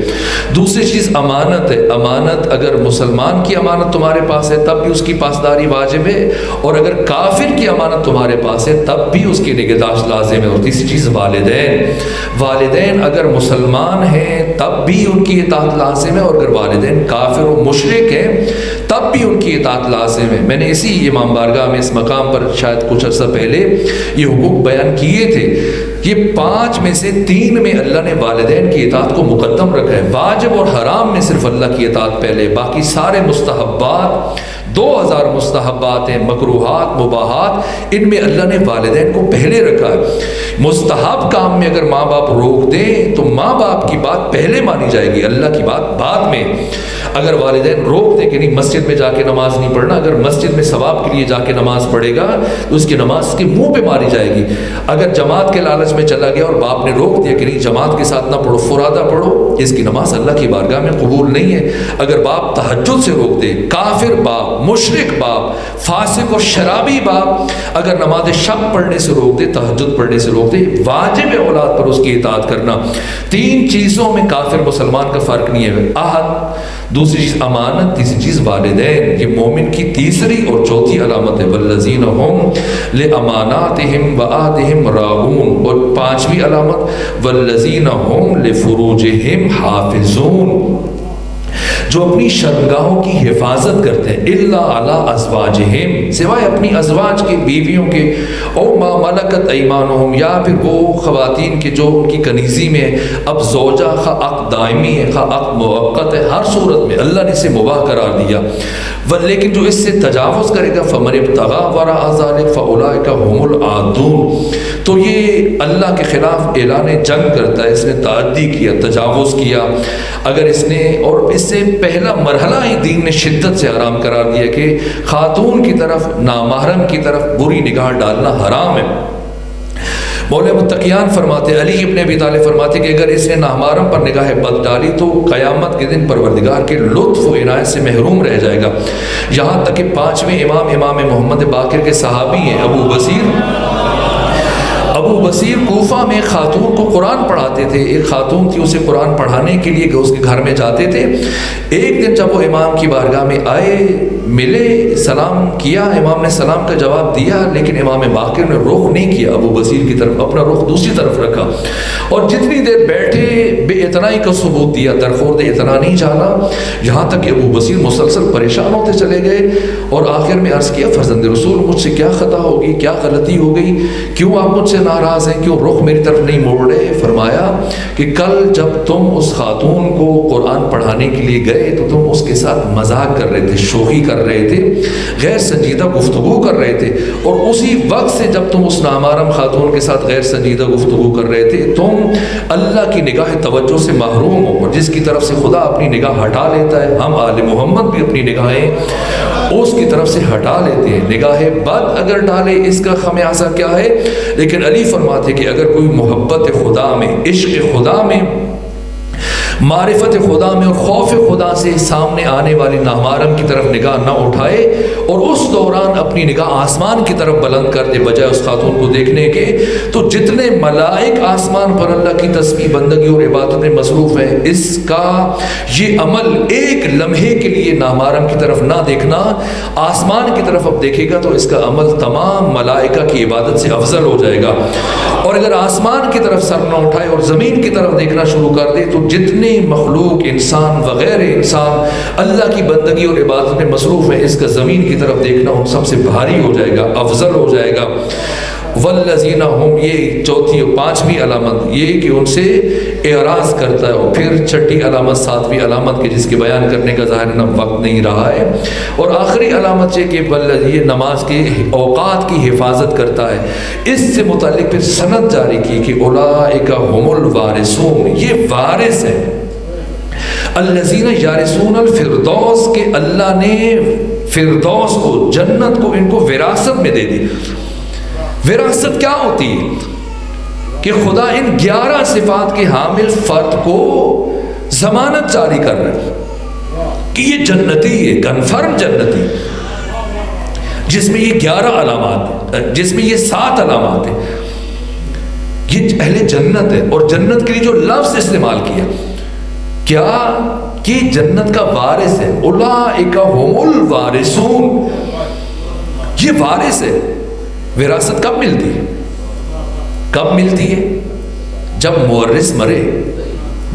دوسری چیز امانت ہے. امانت اگر مسلمان کی امانت تمہارے پاس ہے تب بھی اس کی پاسداری واجب ہے، اور اگر کافر کی امانت تمہارے پاس ہے تب بھی اس کی نگہداشت لازم ہے. اور تیسری چیز والدین. والدین اگر مسلمان ہیں تب بھی ان کی اطاعت لازم ہے، اور اگر والدین کافر و مشرک ہیں تب بھی ان کی اطاعت لازم ہے. میں نے اسی امام بارگاہ میں اس مقام پر شاید کچھ عرصہ پہلے یہ حقوق بیان کیے تھے. یہ 5 میں سے 3 میں اللہ نے والدین کی اطاعت کو مقدم رکھا ہے. واجب اور حرام میں صرف اللہ کی اطاعت پہلے، باقی سارے مستحبات 2000 مستحبات ہیں، مکروہات، مباحات، ان میں اللہ نے والدین کو پہلے رکھا ہے. مستحب کام میں اگر ماں باپ روک دیں تو ماں باپ کی بات پہلے مانی جائے گی، اللہ کی بات بعد میں. اگر والدین روک دیں کہ نہیں مسجد میں جا کے نماز نہیں پڑھنا، اگر مسجد میں ثواب کے لیے جا کے نماز پڑھے گا تو اس کی نماز کے منہ پہ ماری جائے گی. اگر جماعت کے لالچ میں چلا گیا اور باپ نے روک دیا کہ نہیں جماعت کے ساتھ نہ پڑھو، فرادہ پڑھو، اس کی نماز اللہ کی بارگاہ میں قبول نہیں ہے. اگر باپ تہجد سے روک دے، کافر باپ، مشرک باپ، فاسق اور شرابی باپ اگر نماز شب پڑھنے سے روک دے، تہجد پڑھنے سے روک دے، واجب ہے اولاد پر اس کی اطاعت کرنا. 3 چیزوں میں کافر مسلمان کا فرق نہیں ہے. عہد، دوسری چیز امانت، تیسری چیز والدین. یہ مومن کی تیسری اور چوتھی علامت ہے. والذین هم لاماناتهم وعهدهم راعون. اور 5ویں علامت والذین هم لفروجهم حافظون، جو اپنی شرمگاہوں کی حفاظت کرتے ہیں. الا علی ازواجہم، سوائے اپنی ازواج کے، بیویوں کے، او ما ملکت ایمانہم، یا پھر وہ خواتین کے جو ان کی کنیزی میں. اب زوجہ خواہ عقد دائمی ہے خواہ عقد موقت ہے، ہر صورت میں اللہ نے اسے مباح قرار دیا. لیکن جو اس سے تجاوز کرے گا فمن ابتغى وراء ذلك فاولئک هم العادون، تو یہ اللہ کے خلاف اعلان جنگ کرتا ہے. اس نے تعدی کیا، تجاوز کیا. اگر اس نے، اور اس سے پہلا مرحلہ ہی دین نے شدت سے حرام قرار دیا کہ خاتون کی طرف، نامحرم کی طرف بری نگاہ ڈالنا حرام ہے. مولا متقیان فرماتے، علی ابن ابی طالب فرماتے کہ اگر اس نے نامحرم پر نگاہ بد ڈالی تو قیامت کے دن پروردگار کے لطف و عنایت سے محروم رہ جائے گا. یہاں تک کہ 5ویں امام محمد باقر کے صحابی ہیں ابو بصیر کوفہ میں خاتون کو قرآن پڑھاتے تھے. ایک خاتون تھی، اسے قرآن پڑھانے کے لیے اس کے گھر میں جاتے تھے. ایک دن جب وہ امام کی بارگاہ میں آئے، ملے، سلام کیا، امام نے سلام کا جواب دیا، لیکن امام باقر نے رخ نہیں کیا ابو بصیر کی طرف، اپنا رخ دوسری طرف رکھا. اور جتنی دیر بیٹھے بے اعتنائی کا ثبوت دیا، درخورد اعتنا نہیں جانا، یہاں تک کہ ابو بصیر مسلسل پریشان ہوتے چلے گئے. اور آخر میں عرض کیا فرزند رسول مجھ سے کیا خطا ہوگی، کیا غلطی ہو گئی، کیوں آپ مجھ سے ناراض ہیں، کیوں رخ میری طرف نہیں موڑ رہے؟ فرمایا کہ کل جب تم اس خاتون کو قرآن پڑھانے کے لیے گئے تو تم اس کے ساتھ مذاق کر رہے تھے، شوخی کر رہے تھے، غیر سنجیدہ گفتگو کر رہے تھے. اور اسی وقت سے جب تم اس نامحرم خاتون کے ساتھ غیر سنجیدہ گفتگو کر رہے تھے تم اللہ کی نگاہ توجہ سے محروم ہو. اور جس کی طرف سے خدا اپنی نگاہ ہٹا لیتا ہے، ہم آل محمد بھی اپنی نگاہیں اس کی طرف سے ہٹا لیتے ہیں. نگاہ بد اگر ڈالے اس کا خمیازہ کیا ہے؟ لیکن علی فرماتے کہ اگر کوئی محبت خدا میں، عشق خدا میں، معرفت خدا میں اور خوف خدا سے سامنے آنے والی نامحرم کی طرف نگاہ نہ اٹھائے اور اس دوران اپنی نگاہ آسمان کی طرف بلند کر دے بجائے اس خاتون کو دیکھنے کے، تو جتنے ملائک آسمان پر اللہ کی تسبیح، بندگی اور عبادت میں مصروف ہیں، اس کا یہ عمل ایک لمحے کے لیے نامحرم کی طرف نہ دیکھنا، آسمان کی طرف اب دیکھے گا تو اس کا عمل تمام ملائکہ کی عبادت سے افضل ہو جائے گا. اور اگر آسمان کی طرف سر نہ اٹھائے اور زمین کی طرف دیکھنا شروع کر دے تو جتنے مخلوق، انسان وغیر انسان اللہ کی بندگی اور عبادت میں مصروف ہیں، اس کا زمین کی طرف دیکھنا ان سب سے بھاری ہو جائے گا، افضل ہو جائے گا. والذین ہم، یہ چوتھی اور 5ویں علامت یہ کہ ان سے اعراض کرتا ہے. اور پھر 6ٹھی علامت 7ویں علامت کے جس کے بیان کرنے کا ظاہر وقت نہیں رہا ہے. اور آخری علامت یہ کہ یہ نماز کے اوقات کی حفاظت کرتا ہے. اس سے متعلق پھر سند جاری کی کہ اولئک هم الوارثون، یہ وارث ہیں. الذین یارثون الفردوس، کہ اللہ نے فردوس کو، جنت کو ان کو وراثت میں دے دی. وراثت کیا ہوتی ہے کہ خدا ان 11 صفات کے حامل فرد کو ضمانت جاری کر رہے ہیں کہ یہ جنتی ہے، کنفرم جنتی، جس میں یہ 11 علامات، جس میں یہ 7 علامات ہیں، یہ اہل جنت ہے۔ اور جنت کے لیے جو لفظ استعمال کیا کیا کہ جنت کا وارث ہے، اولئک هم الوارثون، یہ وارث ہے۔ وراثت کب ملتی ہے؟ کب ملتی ہے؟ جب مورث مرے،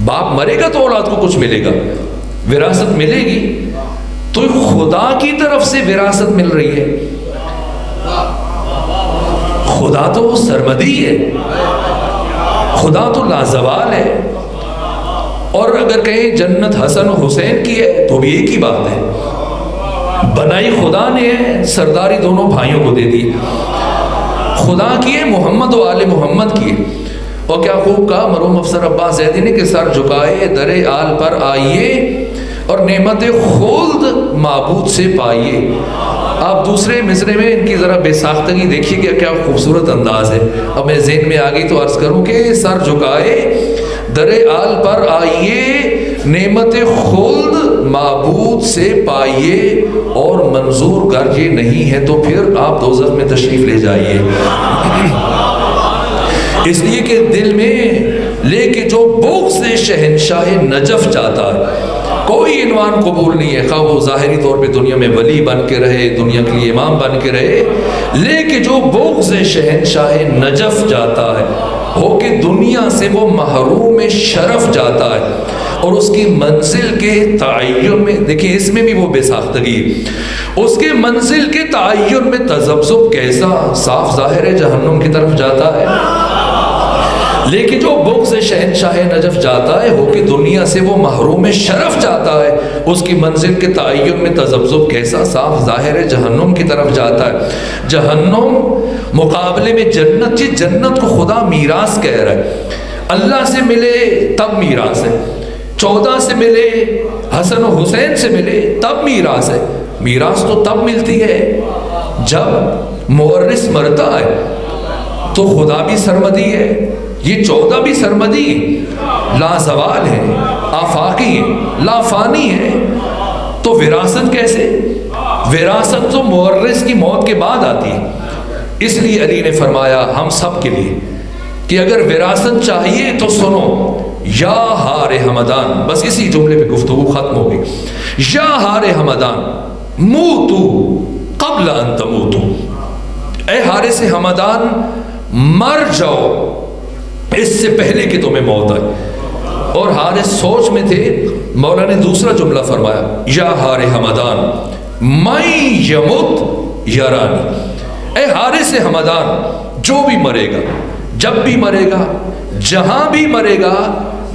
باپ مرے گا تو اولاد کو کچھ ملے گا، وراثت ملے گی۔ تو خدا کی طرف سے وراثت مل رہی ہے، خدا تو سرمدی ہے، خدا تو لازوال ہے۔ اور اگر کہیں جنت حسن و حسین کی ہے تو بھی ایک ہی بات ہے، بنائی خدا نے ہے، سرداری دونوں بھائیوں کو دے دی، خدا کی ہے، محمد و آل محمد کی ہے۔ اور کیا خوب کہا مرحوم افسر عباس زیدی نے کہ سر جھکائے در آل پر آئیے اور نعمت خلد معبود سے پائیے۔ آپ دوسرے مصرے میں ان کی ذرا بے ساختگی دیکھیے کہ کیا خوبصورت انداز ہے۔ اب میں ذہن میں آ گئی تو عرض کروں کہ سر جھکائے در آل پر آئیے، نعمت خلد معبود سے پائیے، اور منظور گر یہ نہیں ہے تو پھر آپ دوزخ میں تشریف لے جائیے۔ اس لیے کہ دل میں لے کے جو بغض شہنشاہ نجف جاتا ہے، کوئی عنوان قبول نہیں ہے، خواہ وہ ظاہری طور پہ دنیا میں ولی بن کے رہے، دنیا کے لیے امام بن کے رہے، لے کے جو بغض شہنشاہ نجف جاتا ہے، ہو کہ دنیا سے وہ محروم شرف جاتا ہے، اور اس کی منزل کے تعین میں دیکھیں، اس میں بھی وہ بے ساختگی ہے، اس کے منزل کے تعین میں تذبذب کیسا، صاف ظاہر ہے جہنم کی طرف جاتا ہے۔ لیکن جو بغض شہنشاہ نجف جاتا ہے، ہو کہ دنیا سے وہ محروم شرف جاتا ہے، اس کی منزل کے تعین میں تذبذب کیسا، صاف ظاہر ہے جہنم کی طرف جاتا ہے۔ جہنم مقابلے میں جنت، جی جنت کو خدا میراث کہہ رہا ہے، اللہ سے ملے تب میراث ہے، 14 سے ملے، حسن و حسین سے ملے تب میراث ہے۔ میراث تو تب ملتی ہے جب مورث مرتا ہے، تو خدا بھی سرمدی ہے، یہ 14 بھی سرمدی ہیں، لازوال ہے، آفاقی ہے، لافانی ہے، تو وراثت کیسے؟ وراثت تو مورث کی موت کے بعد آتی ہے۔ اس لیے علی نے فرمایا ہم سب کے لیے کہ اگر وراثت چاہیے تو سنو، یا ہار ہمدان، بس اسی جملے پہ گفتگو ختم ہوگی، یا ہار ہمدان موتو قبل ان تموتو، اے حارث ہمدان مر جاؤ اس سے پہلے کہ تمہیں موت آئے۔ اور حارث سوچ میں تھے، مولا نے دوسرا جملہ فرمایا، یا ہار ہمدان من یمت یرانی، اے حارث ہمدان جو بھی مرے گا، جب بھی مرے گا، جہاں بھی مرے گا،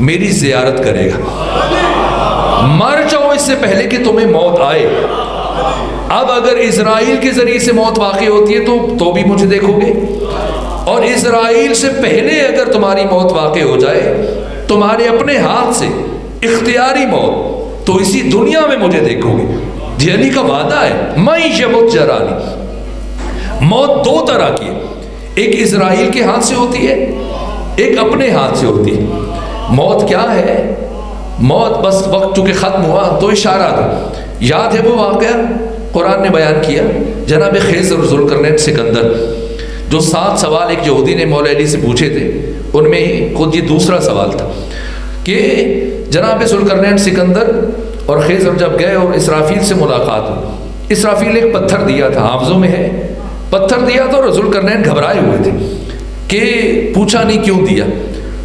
میری زیارت کرے گا۔ مر جاؤ اس سے پہلے کہ تمہیں موت آئے۔ اب اگر اسرائیل کے ذریعے سے موت واقع ہوتی ہے تو بھی مجھے دیکھو گے، اور اسرائیل سے پہلے اگر تمہاری موت واقع ہو جائے تمہارے اپنے ہاتھ سے اختیاری موت، تو اسی دنیا میں مجھے دیکھو گے۔ یہ علی کا وعدہ ہے، میں یمت جرانی۔ موت دو طرح کی ہے، ایک اسرائیل کے ہاتھ سے ہوتی ہے، ایک اپنے ہاتھ سے ہوتی ہے۔ موت کیا ہے؟ موت بس وقت چونکہ ختم ہوا تو اشارہ تھا۔ یاد ہے وہ واقعہ قرآن نے بیان کیا، جناب خضر ذوالقرنین سکندر، جو 7 سوال ایک یہودی نے مولا علی سے پوچھے تھے، ان میں خود یہ دوسرا سوال تھا کہ جناب ذوالقرنین سکندر اور خضر جب گئے اور اسرافیل سے ملاقات ہوئی، اسرافیل ایک پتھر دیا تھا، حافظوں میں ہے، پتھر دیا تھا، اور ذوالقرنین گھبرائے ہوئے تھے کہ پوچھا نہیں کیوں دیا۔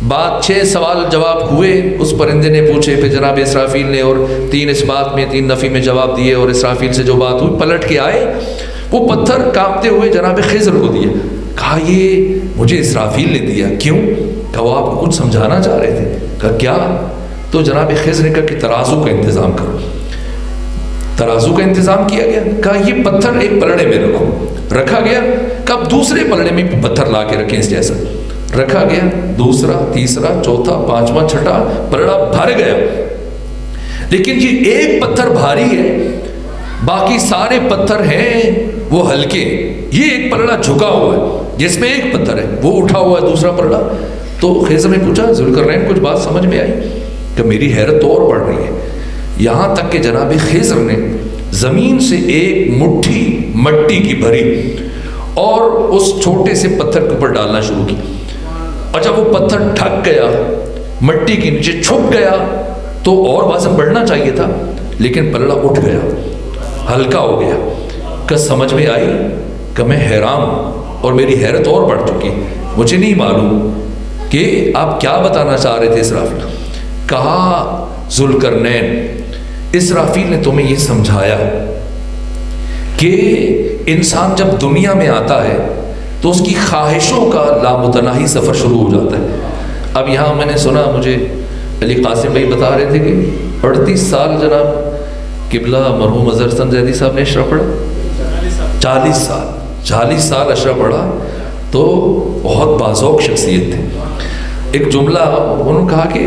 بعد 6 سوال جواب ہوئے، اس پرندے نے پوچھے، پھر جناب اسرافیل نے، اور 3 اس بات میں 3 نفی میں جواب دیے، اور اسرافیل سے جو بات ہوئی پلٹ کے آئے، وہ پتھر کانپتے ہوئے جناب خضر کو دیا۔ کہا یہ مجھے اسرافیل نے دیا، کیوں؟ کہا وہ آپ کو کچھ سمجھانا چاہ رہے تھے۔ کہا کیا؟ تو جناب خضر نے کہا کہ ترازو کا انتظام کرو۔ ترازو کا انتظام کیا گیا، کہا یہ پتھر ایک پلڑے میں رکھو، رکھا گیا۔ کب دوسرے پلڑے میں پتھر لا کے رکھیں اس جیسا، رکھا گیا، دوسرا، تیسرا، چوتھا، 5واں، 6واں پلڑا بھر گیا، لیکن یہ ایک پتھر بھاری ہے، باقی سارے پتھر ہیں وہ ہلکے، یہ ایک پلڑا جھکا ہوا ہے۔ جس میں ایک پتھر ہے، وہ اٹھا ہوا ہے دوسرا پلڑا۔ تو خضر نے پوچھا ذوالقرنین کچھ بات سمجھ میں آئی؟ کہ میری حیرت تو اور بڑھ رہی ہے، یہاں تک کہ جناب خضر نے زمین سے ایک مٹھی مٹی کی بھری اور اس چھوٹے سے پتھر کے اوپر ڈالنا شروع کی، اور جب وہ پتھر ٹھک گیا، مٹی کے نیچے چھپ گیا، تو اور وزن بڑھنا چاہیے تھا، لیکن پلڑا اٹھ گیا، ہلکا ہو گیا۔ کہ سمجھ میں آئی کہ میں حیران ہوں اور میری حیرت اور بڑھ چکی، مجھے نہیں معلوم کہ آپ کیا بتانا چاہ رہے تھے اسرافیل۔ کہا ذوالقرنین، اسرافیل نے تمہیں یہ سمجھایا کہ انسان جب دنیا میں آتا ہے تو اس کی خواہشوں کا لامتناہی سفر شروع ہو جاتا ہے۔ اب یہاں میں نے سنا، مجھے علی قاسم بھائی بتا رہے تھے کہ 38 سال جناب قبلہ مرحوم اظہر حسن زیدی صاحب نے اشرا پڑھا، 40 سال اشرا پڑھا، تو بہت باذوق شخصیت تھے۔ ایک جملہ انہوں نے کہا کہ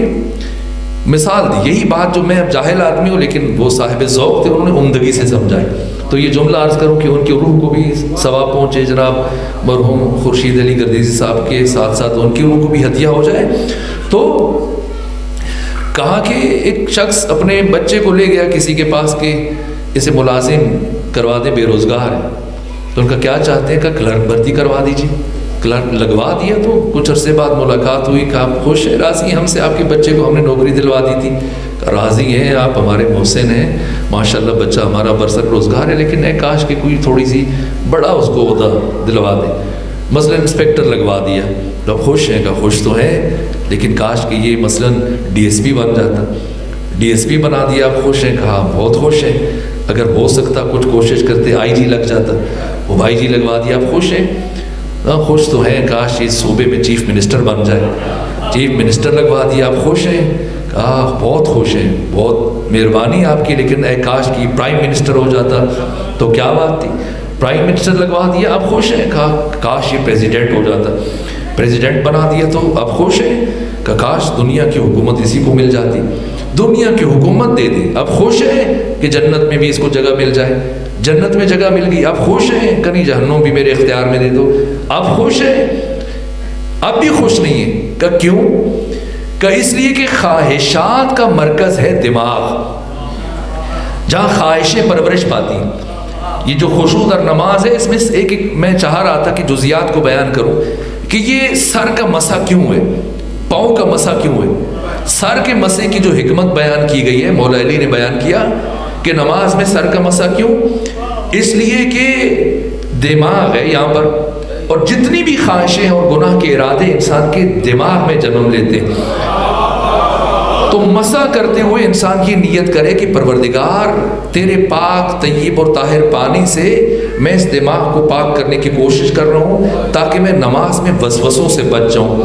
مثال دی، یہی بات جو میں اب جاہل آدمی ہوں لیکن وہ صاحب ذوق تھے، انہوں نے عمدگی سے سمجھائی۔ تو یہ جملہ عرض کروں کہ ان کی روح کو بھی ثواب پہنچے، جناب مرحوم خورشید علی گردیزی صاحب کے ساتھ ساتھ ان کی روح کو بھی ہدیہ ہو جائے۔ تو کہا کہ ایک شخص اپنے بچے کو لے گیا کسی کے پاس کہ اسے ملازم کروا دے، بے روزگار ہے، تو ان کا کیا چاہتے ہیں کہ کلرک بھرتی کروا دیجیے۔ کلرک لگوا دیا، تو کچھ عرصے بعد ملاقات ہوئی، کہا آپ خوش ہیں، راضی ہیں ہم سے، آپ کے بچے کو ہم نے نوکری دلوا دی تھی؟ راضی ہیں، آپ ہمارے محسن ہیں، ماشاءاللہ بچہ ہمارا برسر روزگار ہے، لیکن اے کاش کہ کوئی تھوڑی سی بڑا اس کو عہدہ دلوا دے، مثلا انسپیکٹر لگوا دیا۔ تو خوش ہیں، کہا خوش تو ہیں، لیکن کاش کہ یہ مثلا ڈی ایس پی بن جاتا، ڈی ایس پی بنا دیا، آپ خوش ہیں؟ کہا بہت خوش ہیں، اگر ہو سکتا کچھ کوشش کرتے آئی جی لگ جاتا، وہ بھائی جی لگوا دیا، آپ خوش ہیں؟ خوش تو ہیں، کاش اس صوبے میں چیف منسٹر بن جائے، چیف منسٹر لگوا دیا، آپ خوش ہیں؟ کہا بہت خوش ہیں، بہت مہربانی آپ کی، لیکن اے کاش کی پرائم منسٹر ہو جاتا تو کیا بات تھی، پرائم منسٹر لگوا دیا، آپ خوش ہیں؟ کہا کاش یہ پریزیڈنٹ ہو جاتا، پریزیڈنٹ بنا دیا تو آپ خوش ہیں؟ کہ کاش دنیا کی حکومت اسی کو مل جاتی، دنیا کی حکومت دے دے، آپ خوش ہیں کہ جنت میں بھی اس کو جگہ مل جائے، جنت میں جگہ مل گئی، آپ خوش ہیں؟ کنی جہنم بھی میرے اختیار میں دے دو، آپ خوش ہیں؟ اب بھی خوش نہیں ہیں۔ کہ کیوں؟ کہ اس لیے کہ خواہشات کا مرکز ہے دماغ، جہاں خواہشیں پرورش پاتی ہیں۔ یہ جو خشوع در نماز ہے، اس میں ایک میں چاہ رہا تھا کہ جزیات کو بیان کروں کہ یہ سر کا مسح کیوں ہے، پاؤں کا مسح کیوں ہے۔ سر کے مسح کی جو حکمت بیان کی گئی ہے، مولا علی نے بیان کیا کہ نماز میں سر کا مسح کیوں، اس لیے کہ دماغ ہے یہاں پر، اور جتنی بھی خواہشیں اور گناہ کے ارادے انسان کے دماغ میں جنم لیتے ہیں، تو مسح کرتے ہوئے انسان یہ نیت کرے کہ پروردگار تیرے پاک طیب اور طاہر پانی سے میں اس دماغ کو پاک کرنے کی کوشش کر رہا ہوں، تاکہ میں نماز میں وسوسوں سے بچ جاؤں،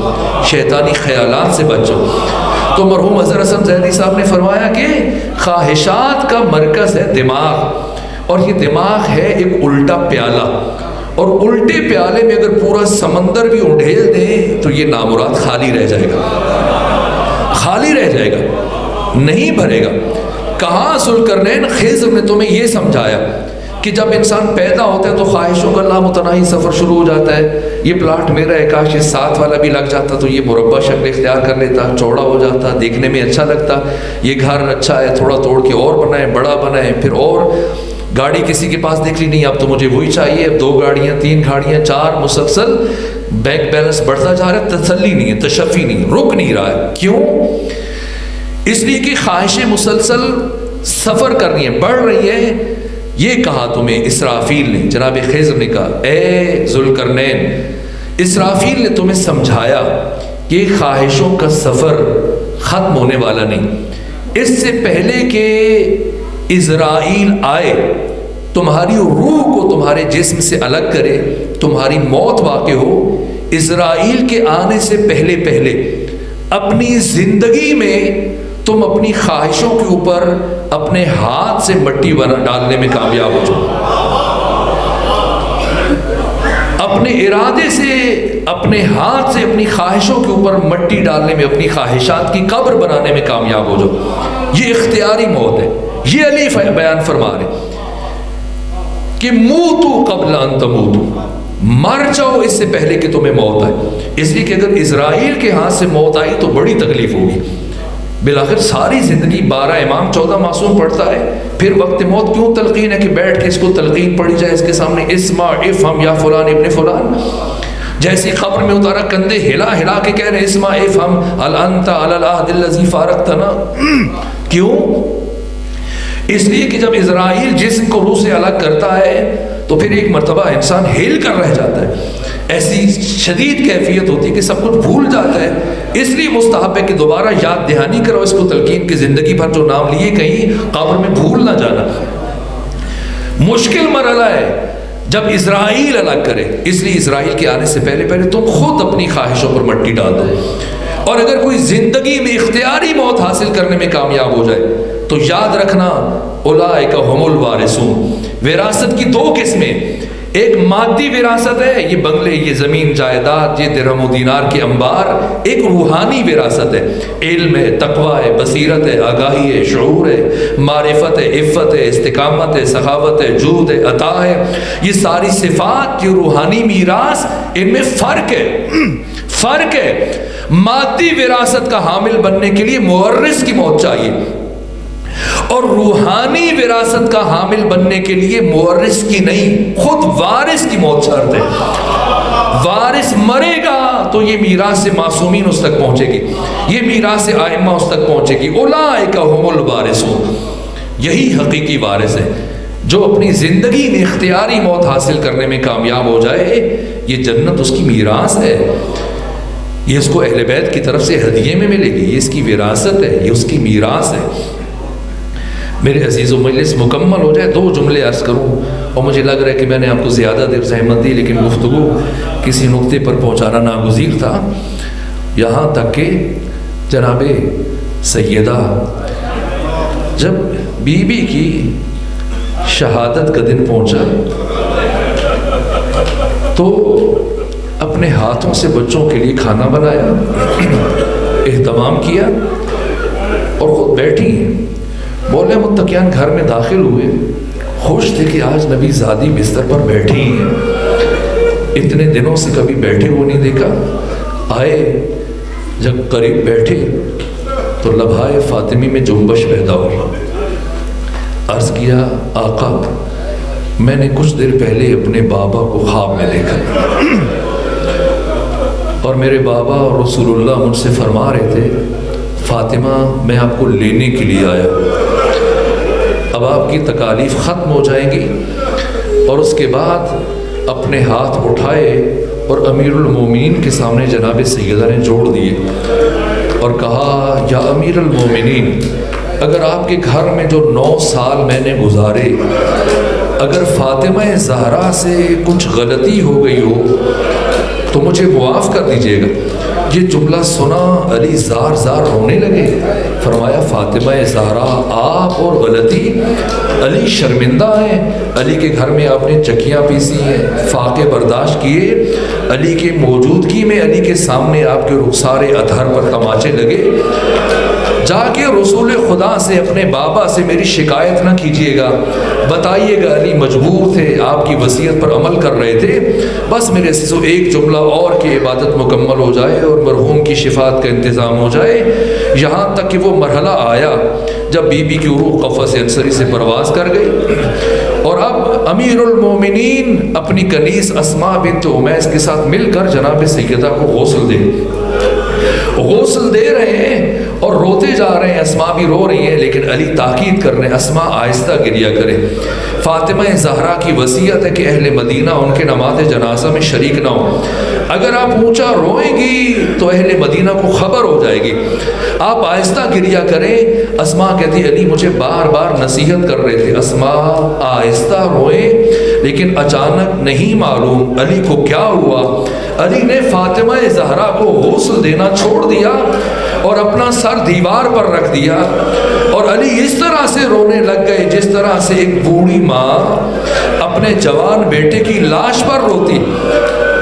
شیطانی خیالات سے بچ جاؤں۔ تو مرحوم اظہر حسن زیدی صاحب نے فرمایا کہ خواہشات کا مرکز ہے دماغ، اور یہ دماغ ہے ایک الٹا پیالہ، اور الٹے پیالے میں اگر پورا سمندر بھی اونڈھیل دیں تو یہ نامراد خالی رہ جائے گا، خالی رہ جائے گا، نہیں بھرے گا۔ کہاں ذوالقرنین، خضر نے تمہیں یہ سمجھایا کہ جب انسان پیدا ہوتا ہے تو خواہشوں کا لامتناہی سفر شروع ہو جاتا ہے۔ یہ پلاٹ میرا ہے، کاش یہ ساتھ والا بھی لگ جاتا تو یہ مربع شکل اختیار کر لیتا، چوڑا ہو جاتا، دیکھنے میں اچھا لگتا، یہ گھر اچھا ہے، تھوڑا توڑ کے اور بنائیں، بڑا بنائیں، پھر اور گاڑی کسی کے پاس دیکھ لی، نہیں اب تو مجھے وہی چاہیے، اب 2 گاڑیاں 3 گاڑیاں 4، مسلسل بینک بیلنس بڑھتا جا رہا ہے، تسلی نہیں ہے، تشفی نہیں، رک نہیں رہا ہے۔ کیوں؟ اس لیے کہ خواہشیں مسلسل سفر کر رہی ہیں، بڑھ رہی ہیں۔ یہ کہا تمہیں اسرافیل نے، جناب خضر نے کہا اے ذوالقرنین، اسرافیل نے تمہیں سمجھایا کہ خواہشوں کا سفر ختم ہونے والا نہیں، اس سے پہلے کہ اسرائیل آئے تمہاری روح کو تمہارے جسم سے الگ کرے، تمہاری موت واقع ہو، اسرائیل کے آنے سے پہلے پہلے اپنی زندگی میں تم اپنی خواہشوں کے اوپر اپنے ہاتھ سے مٹی ڈالنے میں کامیاب ہو جاؤ، اپنے ارادے سے اپنے ہاتھ سے اپنی خواہشوں کے اوپر مٹی ڈالنے میں، اپنی خواہشات کی قبر بنانے میں کامیاب ہو جاؤ۔ یہ اختیاری موت ہے۔ یہ علی بیان فرما رہے کہ موتو قبل ان تموتو، مر جاؤ اس سے پہلے کہ تمہیں موت آئے، اس لیے کہ اگر اسرائیل کے ہاتھ سے موت آئی تو بڑی تکلیف ہوگی۔ بالآخر ساری زندگی 12 امام 14 معصوم پڑھتا ہے، پھر وقت موت کیوں تلقین ہے کہ بیٹھ کے اس کو تلقین پڑھی جائے اس کے سامنے، اسمع افہم یا فلان ابن فلان، جیسی قبر میں اتارا کندھے ہلا ہلا کے کہہ رہے اسمع افہم هل انت علی العہد الذی فارقتنا۔ کیوں؟ اس لیے کہ جب اسرائیل جسم کو روح سے الگ کرتا ہے تو پھر ایک مرتبہ انسان ہل کر رہ جاتا ہے، ایسی شدید کیفیت ہوتی ہے کہ سب کچھ بھول جاتا ہے۔ اس لیے مستحب ہے کہ دوبارہ یاد دہانی کرو اس کو تلقین کی، زندگی بھر جو نام لیے کہیں قبر میں بھول نہ جانا۔ مشکل مرحلہ ہے جب اسرائیل الگ کرے، اس لیے اسرائیل کے آنے سے پہلے تم خود اپنی خواہشوں پر مٹی ڈال دو، اور اگر کوئی زندگی میں اختیاری موت حاصل کرنے میں کامیاب ہو جائے تو یاد رکھنا اولئک هم الوارثون۔ وراثت کی 2 قسمیں، ایک مادی وراثت ہے، یہ بنگلے، یہ زمین جائیداد، یہ درہم و دینار کے انبار، ایک روحانی وراثت ہے، علم ہے، تقویٰ ہے، بصیرت ہے، آگاہی ہے، شعور ہے، معرفت ہے، عفت ہے، استقامت ہے، سخاوت ہے، جود ہے، عطا ہے، یہ ساری صفات جو روحانی میراث، ان میں فرق ہے۔ مادی وراثت کا حامل بننے کے لیے مورث کی موت چاہیے، اور روحانی وراثت کا حامل بننے کے لیے مورث کی نہیں، خود وارث کی موت شرط ہے۔ وارث مرے گا تو یہ میراث معصومین اس تک پہنچے گی، یہ میراث ائمہ اس تک پہنچے گی۔ اولئک هم الوارثون، یہی حقیقی وارث ہے جو اپنی زندگی میں اختیاری موت حاصل کرنے میں کامیاب ہو جائے، یہ جنت اس کی میراث ہے، یہ اس کو اہل بیت کی طرف سے ہدیے میں ملے گی، یہ اس کی وراثت ہے، یہ اس کی میراث ہے۔ میرے عزیز و مجلس مکمل ہو جائے 2 جملے عرض کروں، اور مجھے لگ رہا ہے کہ میں نے آپ کو زیادہ دیر زحمت دی، لیکن گفتگو کسی نقطے پر پہنچانا ناگزیر تھا، یہاں تک کہ جناب سیدہ جب بی بی کی شہادت کا دن پہنچا تو اپنے ہاتھوں سے بچوں کے لیے کھانا بنایا، اہتمام کیا، اور خود بیٹھی بولے متقیان گھر میں داخل ہوئے، خوش تھے کہ آج نبی زادی بستر پر بیٹھی ہیں، اتنے دنوں سے کبھی بیٹھے وہ نہیں دیکھا۔ آئے جب قریب بیٹھے تو لبھائے فاطمی میں جنبش پیدا ہوا، عرض کیا آقا میں نے کچھ دیر پہلے اپنے بابا کو خواب میں دیکھا، اور میرے بابا اور رسول اللہ مجھ سے فرما رہے تھے فاطمہ میں آپ کو لینے کے لیے آیا، اب آپ کی تکالیف ختم ہو جائیں گی۔ اور اس کے بعد اپنے ہاتھ اٹھائے اور امیر المومنین کے سامنے جناب سیدہ نے جوڑ دیے اور کہا یا امیر المومنین، اگر آپ کے گھر میں جو 9 سال میں نے گزارے، اگر فاطمہ زہرا سے کچھ غلطی ہو گئی ہو تو مجھے معاف کر دیجیے گا۔ یہ جملہ سنا علی زار زار رونے لگے، فرمایا فاطمہ زہرا آپ اور غلطی، علی شرمندہ ہیں، علی کے گھر میں آپ نے چکیاں پیسی ہیں، فاقے برداشت کیے، علی کے موجودگی میں علی کے سامنے آپ کے رخسار اطہر پر تماچے لگے، جا کے رسول خدا سے اپنے بابا سے میری شکایت نہ کیجیے گا، بتائیے گا علی مجبور تھے، آپ کی وصیت پر عمل کر رہے تھے۔ بس میرے عزیزو ایک جملہ اور کہ عبادت مکمل ہو جائے اور مرحوم کی شفاعت کا انتظام ہو جائے۔ یہاں تک کہ وہ مرحلہ آیا جب بی بی کی روح قفس انصری سے پرواز کر گئی، اور اب امیر المومنین اپنی کنیز اسماء بنت امیس کے ساتھ مل کر جناب سیدہ کو غسل دے رہے ہیں اور روتے جا رہے ہیں، اسماء بھی رو رہی ہیں، لیکن علی تاکید کر رہے ہیں اسماء آہستہ گریا کرے۔ فاطمہ زہرا کی وصیت ہے کہ اہل مدینہ ان کے نماز جنازہ میں شریک نہ ہو، اگر آپ اونچا روئیں گی تو اہل مدینہ کو خبر ہو جائے گی، آپ آہستہ گریا کریں۔ اسماء کہتی علی مجھے بار بار نصیحت کر رہے تھے اسماء آہستہ روئیں، لیکن اچانک نہیں معلوم علی کو کیا ہوا، علی نے فاطمہ زہرا کو غسل دینا چھوڑ دیا اور اپنا سر دیوار پر رکھ دیا، اور علی اس طرح سے رونے لگ گئے جس طرح سے ایک بوڑھی ماں اپنے جوان بیٹے کی لاش پر روتی۔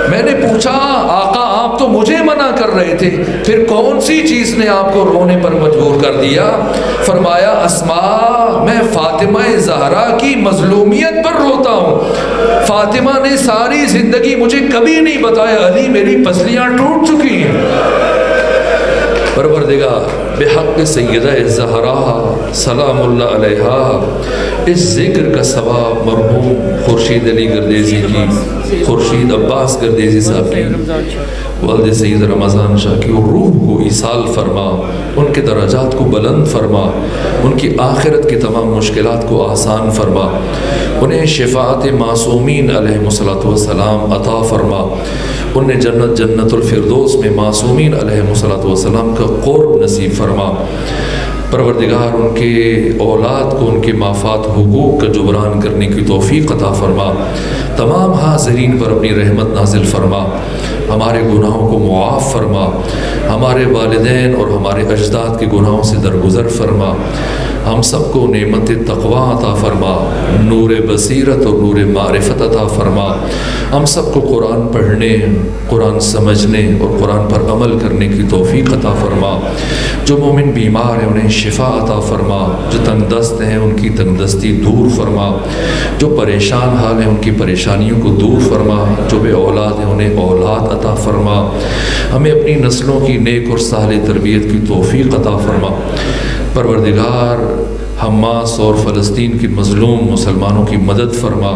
میں نے پوچھا آقا آپ تو مجھے منع کر رہے تھے، پھر کون سی چیز نے آپ کو رونے پر مجبور کر دیا؟ فرمایا اسماء میں فاطمہ زہرا کی مظلومیت پر روتا ہوں، فاطمہ نے ساری زندگی مجھے کبھی نہیں بتایا علی میری پسلیاں ٹوٹ چکی ہیں۔ پروردگار بحق سیدہ زہرا سلام اللہ علیہا اس ذکر کا ثواب مرحوم خورشید علی گردیزی کی، خورشید عباس گردیزی صاحب کی، والد سید رمضان شاہ کی روح کو ایصال فرما، ان کے درجات کو بلند فرما، ان کی آخرت کی تمام مشکلات کو آسان فرما، انہیں شفاعت معصومین علیہ السلام عطا فرما، انہیں جنت الفردوس میں معصومین علیہ السلام کا قرب نصیب فرما۔ پروردگار ان کے اولاد کو ان کے مافات حقوق کا جبران کرنے کی توفیق عطا فرما، تمام حاضرین پر اپنی رحمت نازل فرما، ہمارے گناہوں کو معاف فرما، ہمارے والدین اور ہمارے اجداد کے گناہوں سے درگزر فرما، ہم سب کو نعمت تقویٰ عطا فرما، نور بصیرت اور نور معرفت عطا فرما، ہم سب کو قرآن پڑھنے، قرآن سمجھنے اور قرآن پر عمل کرنے کی توفیق عطا فرما، جو مومن بیمار ہیں انہیں شفا عطا فرما، جو تنگ دست ہیں ان کی تنگ دستی دور فرما، جو پریشان حال ہیں ان کی پریشانیوں کو دور فرما، جو بے اولاد ہیں انہیں اولاد عطا فرما، ہمیں اپنی نسلوں کی نیک اور صالح تربیت کی توفیق عطا فرما۔ پروردگار حماس اور فلسطین کی مظلوم مسلمانوں کی مدد فرما،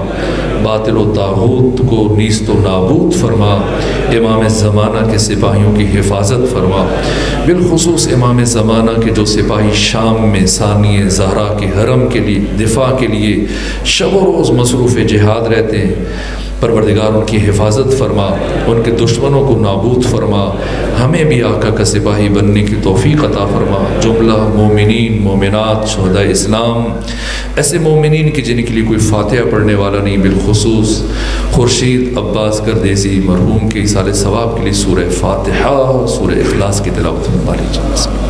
باطل و طاغوت کو نیست و نابود فرما، امام زمانہ کے سپاہیوں کی حفاظت فرما، بالخصوص امام زمانہ کے جو سپاہی شام میں ثانیہ زہرا کے حرم کے لیے دفاع کے لیے شب و روز مصروف جہاد رہتے ہیں، پروردگار ان کی حفاظت فرما، ان کے دشمنوں کو نابود فرما، ہمیں بھی آقا کا سپاہی بننے کی توفیق عطا فرما، جملہ مومنین مومنات شہداء اسلام، ایسے مومنین کی جن کے لیے کوئی فاتحہ پڑھنے والا نہیں، بالخصوص خورشید عباس گردیزی مرحوم کے ایصال ثواب کے لیے سورہ فاتحہ، سورہ اخلاص کی تلاوت فرما لیجیے۔